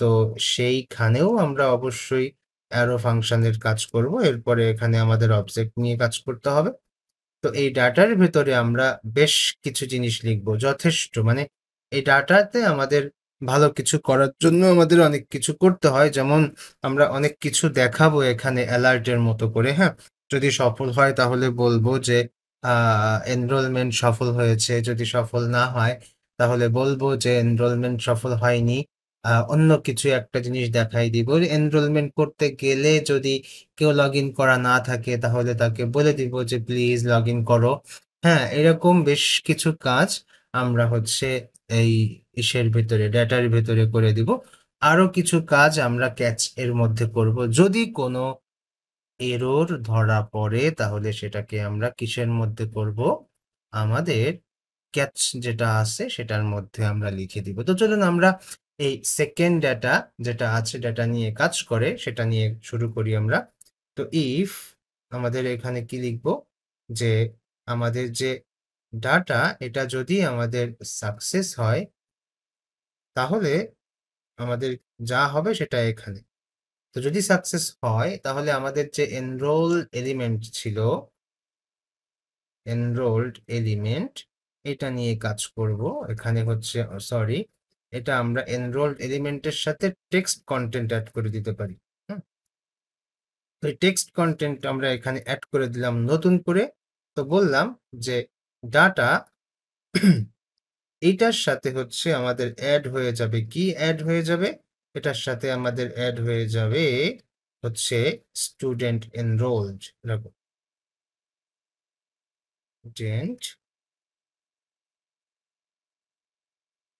তো সেইখানেও আমরা অবশ্যই অ্যারো ফাংশনের কাজ করব। এরপরে এখানে আমাদের অবজেক্ট নিয়ে কাজ করতে হবে। তো এই ডাটার ভেতরে আমরা বেশ কিছু জিনিস লিখব। যথেষ্ট মানে এই ডাটাতে আমাদের ভালো কিছু করার জন্য আমাদের অনেক কিছু করতে হয়। যেমন আমরা অনেক কিছু দেখাবো এখানে অ্যালার্টের মতো করে, হ্যাঁ? যদি সফল হয় তাহলে বলব যে এনরোলমেন্ট সফল হয়েছে। যদি সফল না হয় তাহলে বলব যে এনরোলমেন্ট সফল হয়নি। অন্য কিছু একটা জিনিস দেখাই দিব। এনরোলমেন্ট করতে গেলে যদি কেউ লগইন করা না থাকে তাহলে তাকে বলে দিব যে প্লিজ লগইন করো। হ্যাঁ, এরকম বেশ কিছু কাজ আমরা হচ্ছে এই ইসের ভেতরে ডেটার ভেতরে করে দিব। আরো কিছু কাজ আমরা ক্যাচ এর মধ্যে করব। যদি কোনো এরর ধরা পড়ে তাহলে সেটাকে আমরা কিসের মধ্যে করব? আমাদের ক্যাচ যেটা আছে সেটার মধ্যে আমরা লিখে দিব। তো চলুন আমরা এই সেকেন্ড ডেটা যেটা আছে ডেটা নিয়ে কাজ করে সেটা নিয়ে শুরু করি আমরা। তো ইফ আমাদের এখানে কি লিখব? যে আমাদের যে ডাটা এটা যদি আমাদের সাকসেস হয় তাহলে আমাদের যা হবে সেটা এখানে। তো যদি সাকসেস হয় তাহলে আমাদের যে এনরোল এলিমেন্ট ছিল, এনরোলড এলিমেন্ট এটা নিয়ে কাজ করব। এখানে হচ্ছে সরি, এটা আমরা এনরোলড এলিমেন্টের সাথে টেক্সট কন্টেন্ট অ্যাড করে দিতে পারি। হুম, তো এই টেক্সট কন্টেন্ট আমরা এখানে অ্যাড করে দিলাম নতুন করে। তো বললাম যে ডাটা এইটার সাথে হচ্ছে আমাদের অ্যাড হয়ে যাবে, কি অ্যাড হয়ে যাবে? এটার সাথে আমাদের অ্যাড হয়ে যাবে হচ্ছে স্টুডেন্ট এনরোলড। এরকম স্টুডেন্ট,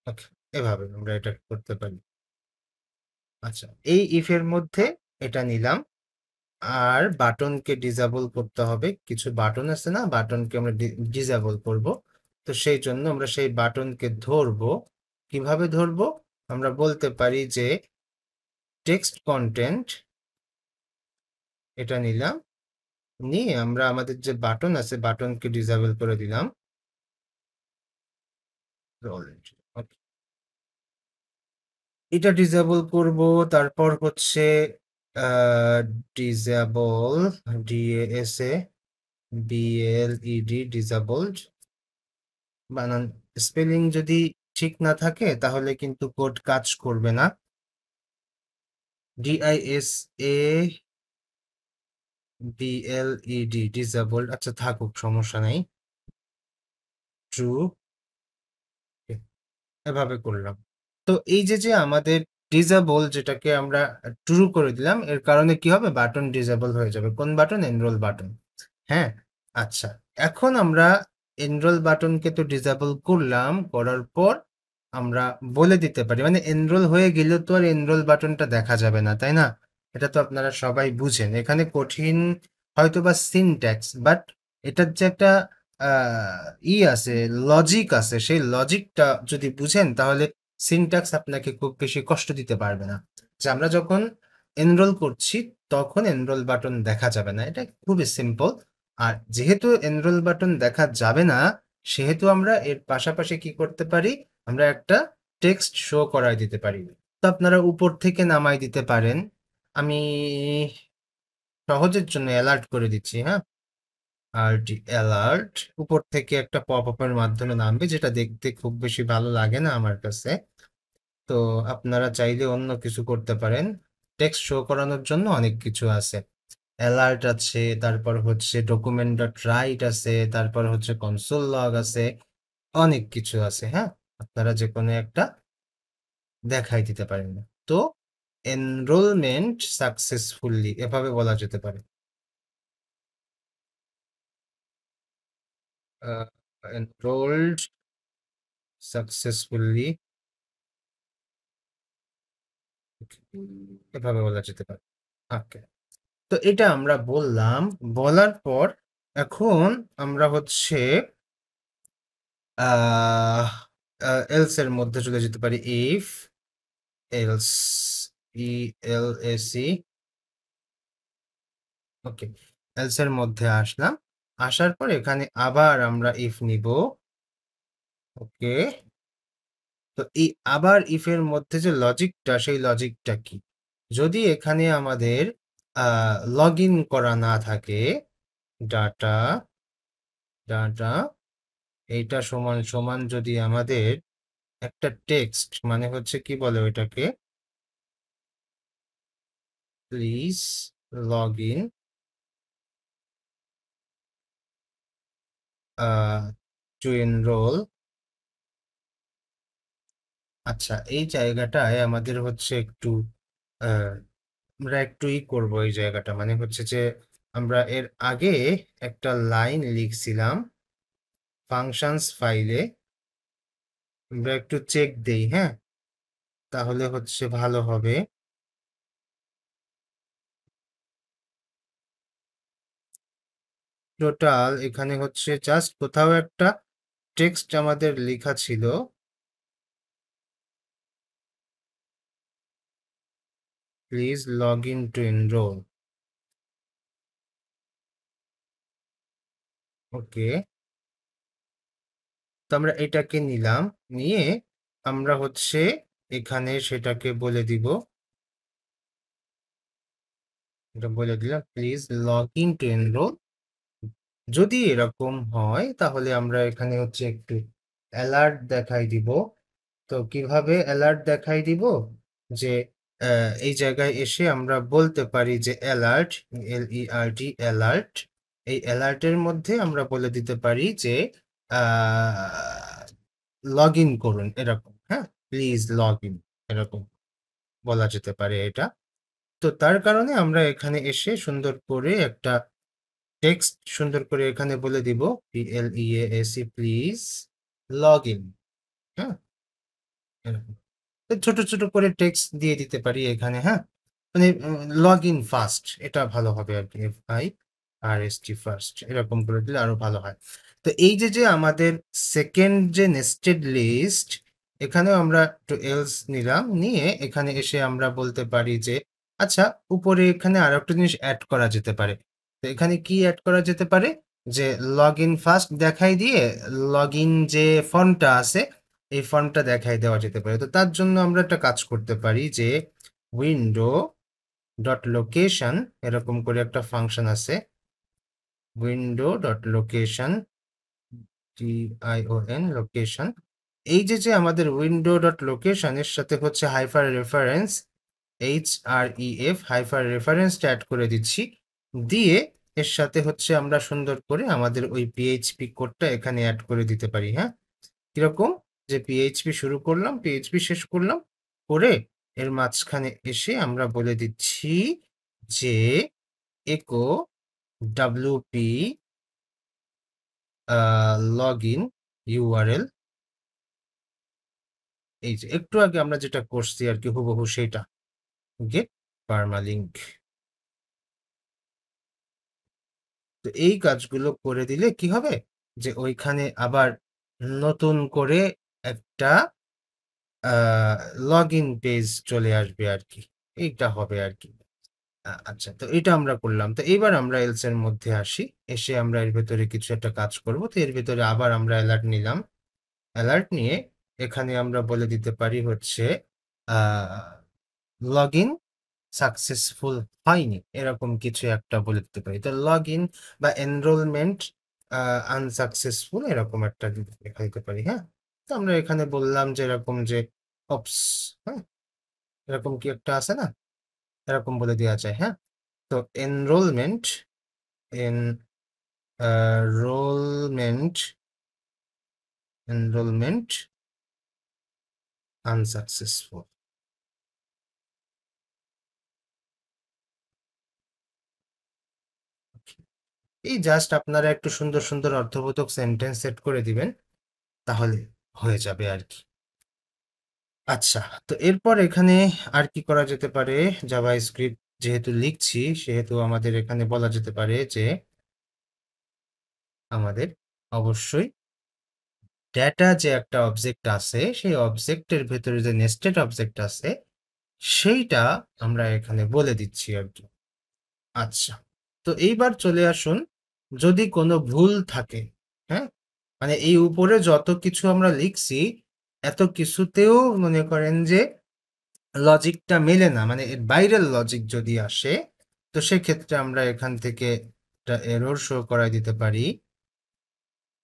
ওকে, এভাবে আমরা এটা করতে পারি। আচ্ছা, এই ইফের মধ্যে এটা নিলাম। আর বাটনকে ডিসেবল করতে হবে। কিছু বাটন আছে না, বাটনকে আমরা ডিসেবল করব। তো সেই জন্য আমরা সেই বাটনকে ধরবো। কিভাবে ধরবো? আমরা বলতে পারি যে টেক্সট কন্টেন্ট এটা নিলাম, নিয়ে আমরা আমাদের যে বাটন আছে বাটনকে ডিসেবল করে দিলাম। Okay, এটা ডিসেবল করব। তারপর হচ্ছে ডিসেবল, ডিএসএ বিএলইডি, ডিসেবলড। বানান স্পেলিং যদি ঠিক না থাকে তাহলে কিন্তু কোড কাজ করবে না। ডিআইএসএ বিএলইডি, ডিসেবলড। আচ্ছা থাকুক, সমস্যা নাই। ট্রু, এভাবে করলাম। তো এই যে আমাদের ডিসেবল যেটাকে আমরা ট্রু করে দিলাম, এর কারণে কি হবে? বাটন ডিসেবল হয়ে যাবে। কোন বাটন? Enrol button. হ্যাঁ, আচ্ছা, এখন আমরা এনরোল বাটনকে তো ডিসেবল করলাম, করার পর আমরা বলে দিতে পারি মানে এনরোল হয়ে গেলেও তো আর এনরোল বাটনটা দেখা যাবে না, তাই না? এটা তো আপনারা সবাই বুঝেন। এখানে কঠিন হয়তো বা সিনট্যাক্স, বাট এটার যে একটা আছে, লজিক আছে, সেই লজিকটা যদি বুঝেন তাহলে সিনট্যাক্স আপনাকে খুব বেশি কষ্ট দিতে পারবে না। যে আমরা যখন এনরোল করছি তখন এনরোল বাটন দেখা যাবে না, এটা খুবই সিম্পল। আর যেহেতু এনরোল বাটন দেখা যাবে না, সেহেতু আমরা এর পাশাপাশি কি করতে পারি? আমরা একটা টেক্সট শো করায় দিতে পারি। তো আপনারা উপর থেকে নামাই দিতে পারেন। আমি সহজের জন্য অ্যালার্ট করে দিচ্ছি, হ্যাঁ? আরটি অ্যালার্ট উপর থেকে একটা পপ আপের মাধ্যমে নামবে, যেটা দেখতে খুব বেশি ভালো লাগে না আমার কাছে। তো আপনারা চাইলে অন্য কিছু করতে পারেন। টেক্সট শো করানোর জন্য অনেক কিছু আছে। অ্যালার্ট আছে, তারপর হচ্ছে ডকুমেন্ট ডট রাইট আছে, তারপর হচ্ছে কনসোল লগ আছে, অনেক কিছু আছে, হ্যাঁ? আপনারা যে কোনো একটা দেখাই দিতে পারেন। তো এনরোলমেন্ট সাকসেসফুলি এভাবে বলা যেতে পারে। এনরোলড সাকসেসফুলি, এভাবে বলা যেতে পারে। ওকে, তো এটা আমরা বললাম। বলার পর এখন আমরা হচ্ছে আহ এলস এর মধ্যে চলে যেতে পারি। ইফ এলস, ইএলএসি, ওকে, এলস এর মধ্যে আসলাম। আসার পর এখানে আবার আমরা ইফ নিব। ওকে। তো এই আবার ইফ এর মধ্যে যে লজিকটা, সেই লজিকটা কি? যদি এখানে আমাদের লগ ইন করা না থাকে, ডাটা ডাটা এইটা সমান সমান যদি আমাদের একটা টেক্সট মানে হচ্ছে কি বলে ওইটাকে, please log in to enrol. আচ্ছা, এই জায়গাটায় আমাদের হচ্ছে একটু আহ, আমরা একটু করবো এই জায়গাটা, মানে হচ্ছে যে আমরা এর আগে একটা লাইন লিখছিলাম ফাংশনস ফাইলে, আমরা একটু চেক দেই, হ্যাঁ, তাহলে হচ্ছে ভালো হবে। টোটাল এখানে হচ্ছে জাস্ট কোথাও একটা টেক্সট আমাদের লেখা ছিল, please log in to enroll. Okay. তো আমরা এটাকে নিলাম, নিয়ে আমরা হচ্ছে এখানে সেটাকে বলে দিব, এটা বলে দিলাম please log in to enrol. যদি এরকম হয় তাহলে আমরা এখানে হচ্ছে একটু অ্যালার্ট দেখাই দিব। তো কিভাবে অ্যালার্ট দেখাই দিব, যে এই জায়গায় এসে আমরা বলতে পারি যে অ্যালার্ট, LERT অ্যালার্ট, এই অ্যালার্টের মধ্যে আমরা বলে দিতে পারি যে লগ ইন করুন, এরকম, হ্যাঁ, প্লিজ লগ ইন, এরকম বলা যেতে পারে এটা। তো তার কারণে আমরা এখানে এসে সুন্দর করে একটা টেক্সট সুন্দর করে এখানে বলে দিব, PLEASE প্লিজ লগ ইন, হ্যাঁ, এরকম ছোট ছোট করে টেক্সট দিয়ে দিতে পারি এখানে, হ্যাঁ, মানে লগ ইন ফার্স্ট, এটা ভালো হবে আর কি, FIRST ফার্স্ট, এরকম করে দিলে আরো ভালো হয়। তো এই যে যে আমাদের সেকেন্ড যে নেস্টেড লিস্ট, এখানেও আমরা একটু এলস নিলাম, নিয়ে এখানে এসে আমরা বলতে পারি যে আচ্ছা, উপরে এখানে আরো একটা জিনিস অ্যাড করা যেতে পারে। তো এখানে কি অ্যাড করা যেতে পারে, যে লগ ইন ফার্স্ট দেখাই দিয়ে লগ ইন যে ফর্মটা আছে এই ফর্মটা দেখাই দেওয়া যেতে পারে। তো তার জন্য আমরা একটা কাজ করতে পারি, যে উইন্ডো ডট লোকেশন, এরকম করে একটা ফাংশন আছে, window dot location, TION location. এই যে যে আমাদের উইন্ডো ডট লোকেশন এর সাথে হচ্ছে হাইপার রেফারেন্স, HREF হাইপার রেফারেন্সটা অ্যাড করে দিচ্ছি, দিয়ে এর সাথে হচ্ছে আমরা সুন্দর করে আমাদের ওই পিএইচপি কোডটা এখানে অ্যাড করে দিতে পারি, হ্যাঁ। কিরকম, যে পিএইচপি শুরু করলাম, পিএইচপি শেষ করলাম, করে এর মাঝখানে এসে আমরা বলে দিচ্ছি যে একো WP লগ ইন URL, এই যে একটু আগে আমরা যেটা করছি আর কি হুবহু সেটা, গেট পারমালিঙ্ক। তো এই কাজগুলো করে দিলে কি হবে, যে ওইখানে আবার নতুন করে একটা লগ ইন পেজ চলে আসবে আর কি, এইটা হবে আর কি। আচ্ছা, তো এটা আমরা করলাম। তো এইবার আমরা এলস এর মধ্যে আসি, এসে আমরা এর ভেতরে কিছু একটা কাজ করব। তো এর ভেতরে আবার আমরা অ্যালার্ট নিলাম, অ্যালার্ট নিয়ে এখানে আমরা বলে দিতে পারি হচ্ছে লগ ইন সাকসেসফুল হয়নি, এরকম কিছু একটা বলে দিতে পারি। তো লগ ইন বা এনরোলমেন্ট আনসাকসেসফুল, এরকম একটা লেখা দিতে পারি, হ্যাঁ। তো আমরা এখানে বললাম যে এরকম যে অপস, হ্যাঁ, এরকম কি একটা আছে না, এরকম বলে দেওয়া যায়, হ্যাঁ। তো এনরোলমেন্ট, এনরোলমেন্ট, এনরোলমেন্ট আনসাকসেসফুল। এই জাস্ট আপনারা একটু সুন্দর সুন্দর অর্থবোধক সেন্টেন্স সেট করে দিবেন, তাহলে হয়ে যাবে আর কি। আচ্ছা, তো এরপর এখানে আর কি করা যেতে পারে, জাভা স্ক্রিপ্ট যেহেতু লিখছি সেহেতু আমাদের এখানে বলা যেতে পারে যে আমাদের অবশ্যই ডেটা যে একটা অবজেক্ট আছে, সেই অবজেক্টের ভেতরে যে নেস্টেড অবজেক্ট আছে সেইটা আমরা এখানে বলে দিচ্ছি আর কি। আচ্ছা, তো এইবার চলে আসুন যদি কোনো ভুল থাকে, হ্যাঁ? মানে এই উপরে যত কিছু আমরা লিখছি, এত কিছুতেও মনে করেন যে লজিকটা মেলে না। মানে এর বাইরের লজিক যদি আসে, তো সেক্ষেত্রে আমরা এখান থেকে একটা এরর শো করায় দিতে পারি।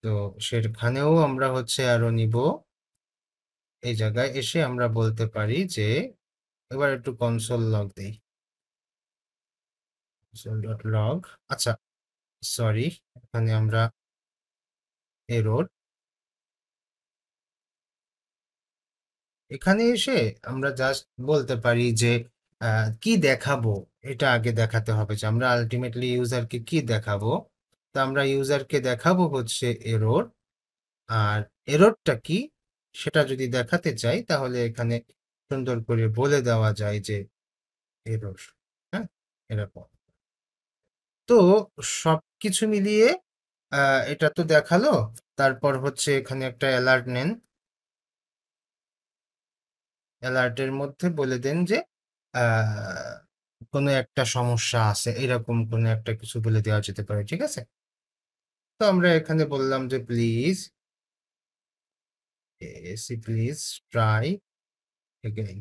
তো সেখানেও আমরা হচ্ছে আরো নিব। এই জায়গায় এসে আমরা বলতে পারি যে এবার একটু কনসোল লগ দেই। console.log আচ্ছা, সরি, এখানে আমরা এরর, এখানে এসে আমরা জাস্ট বলতে পারি যে কি দেখাবো, এটা আগে দেখাতে হবে যে আমরা আলটিমেটলি ইউজারকে কি দেখাবো। তো আমরা ইউজারকে দেখাবো হচ্ছে এরর। আর এররটা কি সেটা যদি দেখাতে চাই, তাহলে এখানে সুন্দর করে বলে দেওয়া যায় যে এরর, হ্যাঁ, এরকম। তো সবকিছু মিলিয়ে এটা তো দেখালো। তারপর হচ্ছে এখানে একটা অ্যালার্ট নেন। অ্যালার্টের মধ্যে বলে দেন যে কোনো একটা সমস্যা আছে, এরকম কোনো একটা কিছু বলে দেওয়া যেতে পারে, ঠিক আছে? তো আমরা এখানে বললাম যে please AC please try again,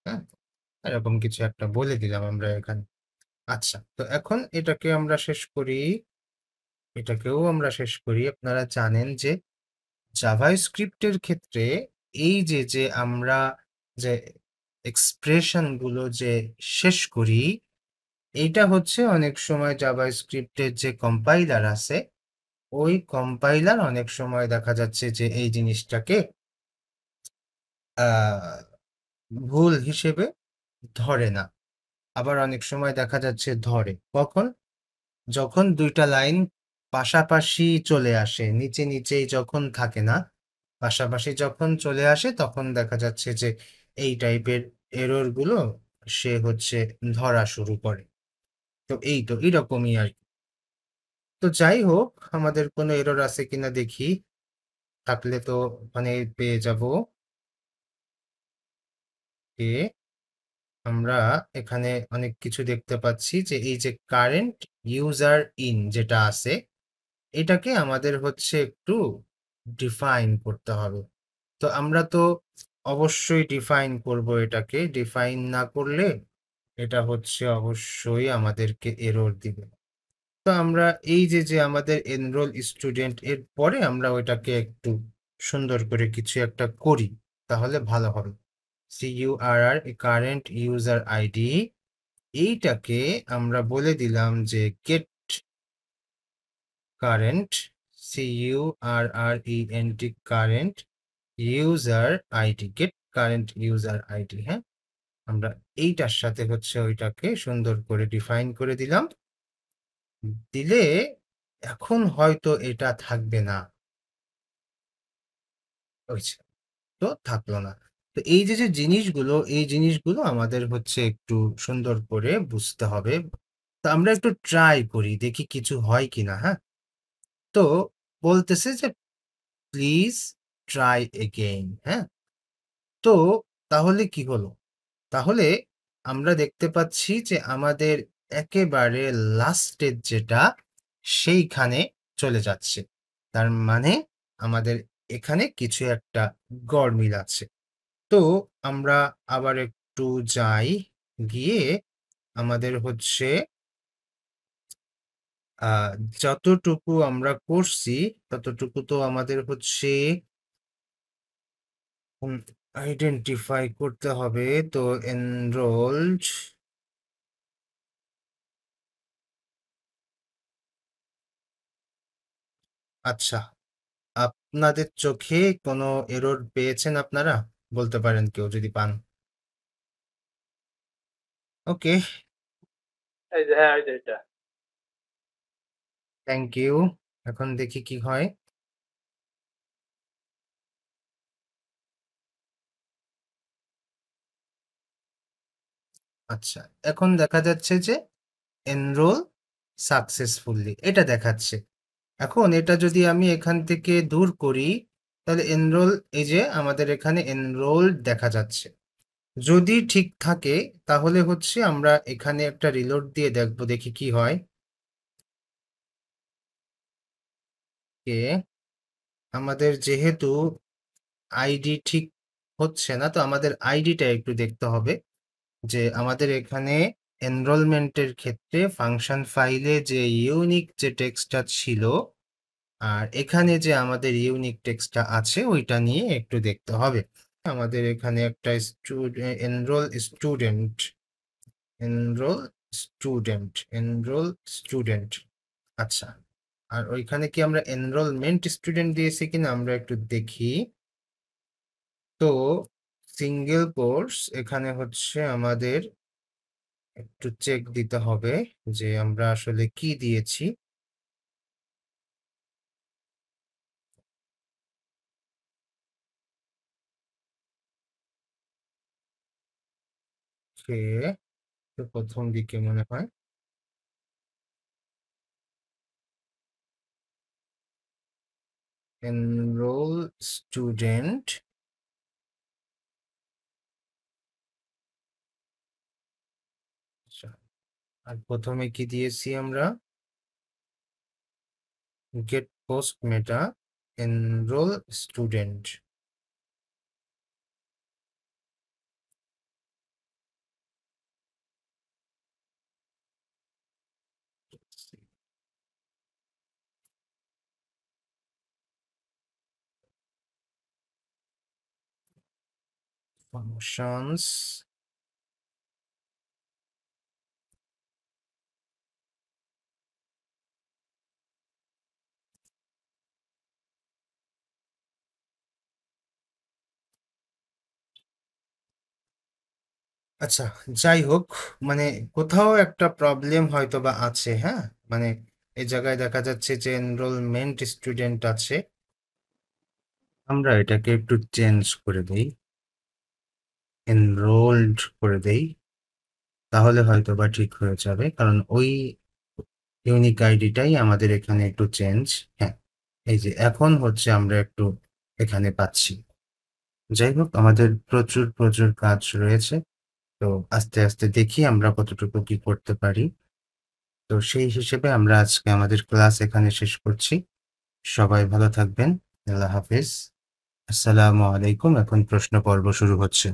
হ্যাঁ, এরকম কিছু একটা বলে দিলাম আমরা এখানে। আচ্ছা, তো এখন এটাকে আমরা শেষ করি, এটাকেও আমরা শেষ করি। আপনারা জানেন যে জাভাস্ক্রিপ্টের ক্ষেত্রে এই যে আমরা যে এক্সপ্রেশন গুলো যে শেষ করি, এইটা হচ্ছে অনেক সময় জাভাস্ক্রিপ্টের যে কম্পাইলার আছে, ওই কম্পাইলার অনেক সময় দেখা যাচ্ছে যে এই জিনিসটাকে আহ, ভুল হিসেবে ধরে না। আবার অনেক সময় দেখা যাচ্ছে ধরে। কখন? যখন দুইটা লাইন পাশাপাশি চলে আসে, নিচে নিচেই যখন থাকে না, পাশাপাশি যখন চলে আসে, তখন দেখা যাচ্ছে যে এই টাইপের এরর গুলো সে হচ্ছে ধরা শুরু করে। তো এই তো এরকমই আর কি। তো যাই হোক, আমাদের কোনো এরর আছে কিনা দেখি। থাকলে তো মানে পেয়ে যাব। এ আমরা এখানে অনেক কিছু দেখতে পাচ্ছি যে এই যে কারেন্ট ইউজার ইন যেটা আছে, এটাকে আমাদের হচ্ছে একটু ডিফাইন করতে হবে। তো আমরা তো অবশ্যই ডিফাইন করব, এটাকে ডিফাইন না করলে এটা হচ্ছে অবশ্যই আমাদেরকে এরর দিবে। তো আমরা এই যে আমাদের এনরোল স্টুডেন্ট, এর পরে আমরা ওইটাকে একটু সুন্দর করে কিছু একটা করি, তাহলে ভালো হবে। CURR কারেন্ট ইউজার আইডি, এইটাকে আমরা বলে দিলাম যে get current, CURRENT current user ID, get current user ID, হ্যাঁ। আমরা এইটার সাথে হচ্ছে ওইটাকে সুন্দর করে ডিফাইন করে দিলাম। দিলে এখন হয়তো এটা থাকবে না, হয়েছে, তো থাকলো না। তো এই যে জিনিসগুলো, এই জিনিসগুলো আমাদের হচ্ছে একটু সুন্দর করে বুঝতে হবে। তো আমরা একটু ট্রাই করি, দেখি কিছু হয় কিনা, হ্যাঁ। তো বলতেছে যে প্লিজ ট্রাই এগেইন, হ্যাঁ। তো তাহলে কি হলো? তাহলে আমরা দেখতে পাচ্ছি যে আমাদের একেবারে লাস্টের যেটা, সেইখানে চলে যাচ্ছে। তার মানে আমাদের এখানে কিছু একটা গরমিল আছে। তো আমরা আবার একটু যাই, গিয়ে আমাদের হচ্ছে আহ যতটুকু আমরা করছি ততটুকু তো আমাদের হচ্ছে আইডেন্টিফাই করতে হবে। তো এনরোলড, আচ্ছা, আপনাদের চোখে কোনো এরর পেয়েছেন আপনারা? বলতে পারেন কেউ যদি পান। ওকে, এই যে হ্যাঁ, এই যে এটা। Thank you. এখন দেখি কি হয়। আচ্ছা, এখন দেখা যাচ্ছে যে এনরোল সাকসেসফুলি এটা দেখাচ্ছে। এখন এটা যদি আমি এখান থেকে দূর করি, তাহলে এনরোল, এই যে আমাদের এখানে এনরোল দেখা যাচ্ছে। যদি ঠিক থাকে তাহলে হচ্ছে আমরা এখানে একটা রিলোড দিয়ে দেখবো, দেখি কি হয়। কে আমাদের যেহেতু আইডি ঠিক হচ্ছে না, তো আমাদের আইডিটা একটু দেখতে হবে যে আমাদের এখানে এনরোলমেন্টের ক্ষেত্রে ফাংশন ফাইলে যে ইউনিক যে টেক্সটটা ছিল আর এখানে যে আমাদের ইউনিক টেক্সটটা আছে ওইটা নিয়ে একটু দেখতে হবে। আমাদের এখানে একটা এনরোল স্টুডেন্ট আচ্ছা, আর ওইখানে কি আমরা এনরোলমেন্ট স্টুডেন্ট দিয়েছি কিনা আমরা একটু দেখি। তো সিঙ্গেল কোর্স এখানে হচ্ছে আমাদের একটু চেক দিতে হবে যে আমরা আসলে কি দিয়েছি। সে তো প্রথম দিকে মনে হয় এনরোল স্টুডেন্ট, আর প্রথমে কি দিয়েছি আমরা get post meta enrol student. Functions আচ্ছা, যাই হোক, মানে কোথাও একটা প্রবলেম হয়তো বা আছে। হ্যাঁ, মানে এই জায়গায় দেখা যাচ্ছে যে এনরোলমেন্ট স্টুডেন্ট আছে, আমরা এটাকে একটু চেঞ্জ করে দেই, এনরোলড করে দেই, তাহলে হয়তো বা ঠিক হয়ে যাবে, কারণ ওই ইউনিক আইডিটাই আমাদের এখানে একটু চেঞ্জ। হ্যাঁ, এই যে এখন হচ্ছে আমরা একটু এখানে পাচ্ছি। যাই হোক, আমাদের প্রচুর প্রচুর কাজ রয়েছে, তো আস্তে আস্তে দেখি আমরা কতটুকু কি করতে পারি। তো সেই হিসেবে আমরা আজকে আমাদের ক্লাস এখানে শেষ করছি। সবাই ভালো থাকবেন। আল্লাহ হাফেজ। আসসালামু আলাইকুম। এখন প্রশ্ন পর্ব শুরু হচ্ছে।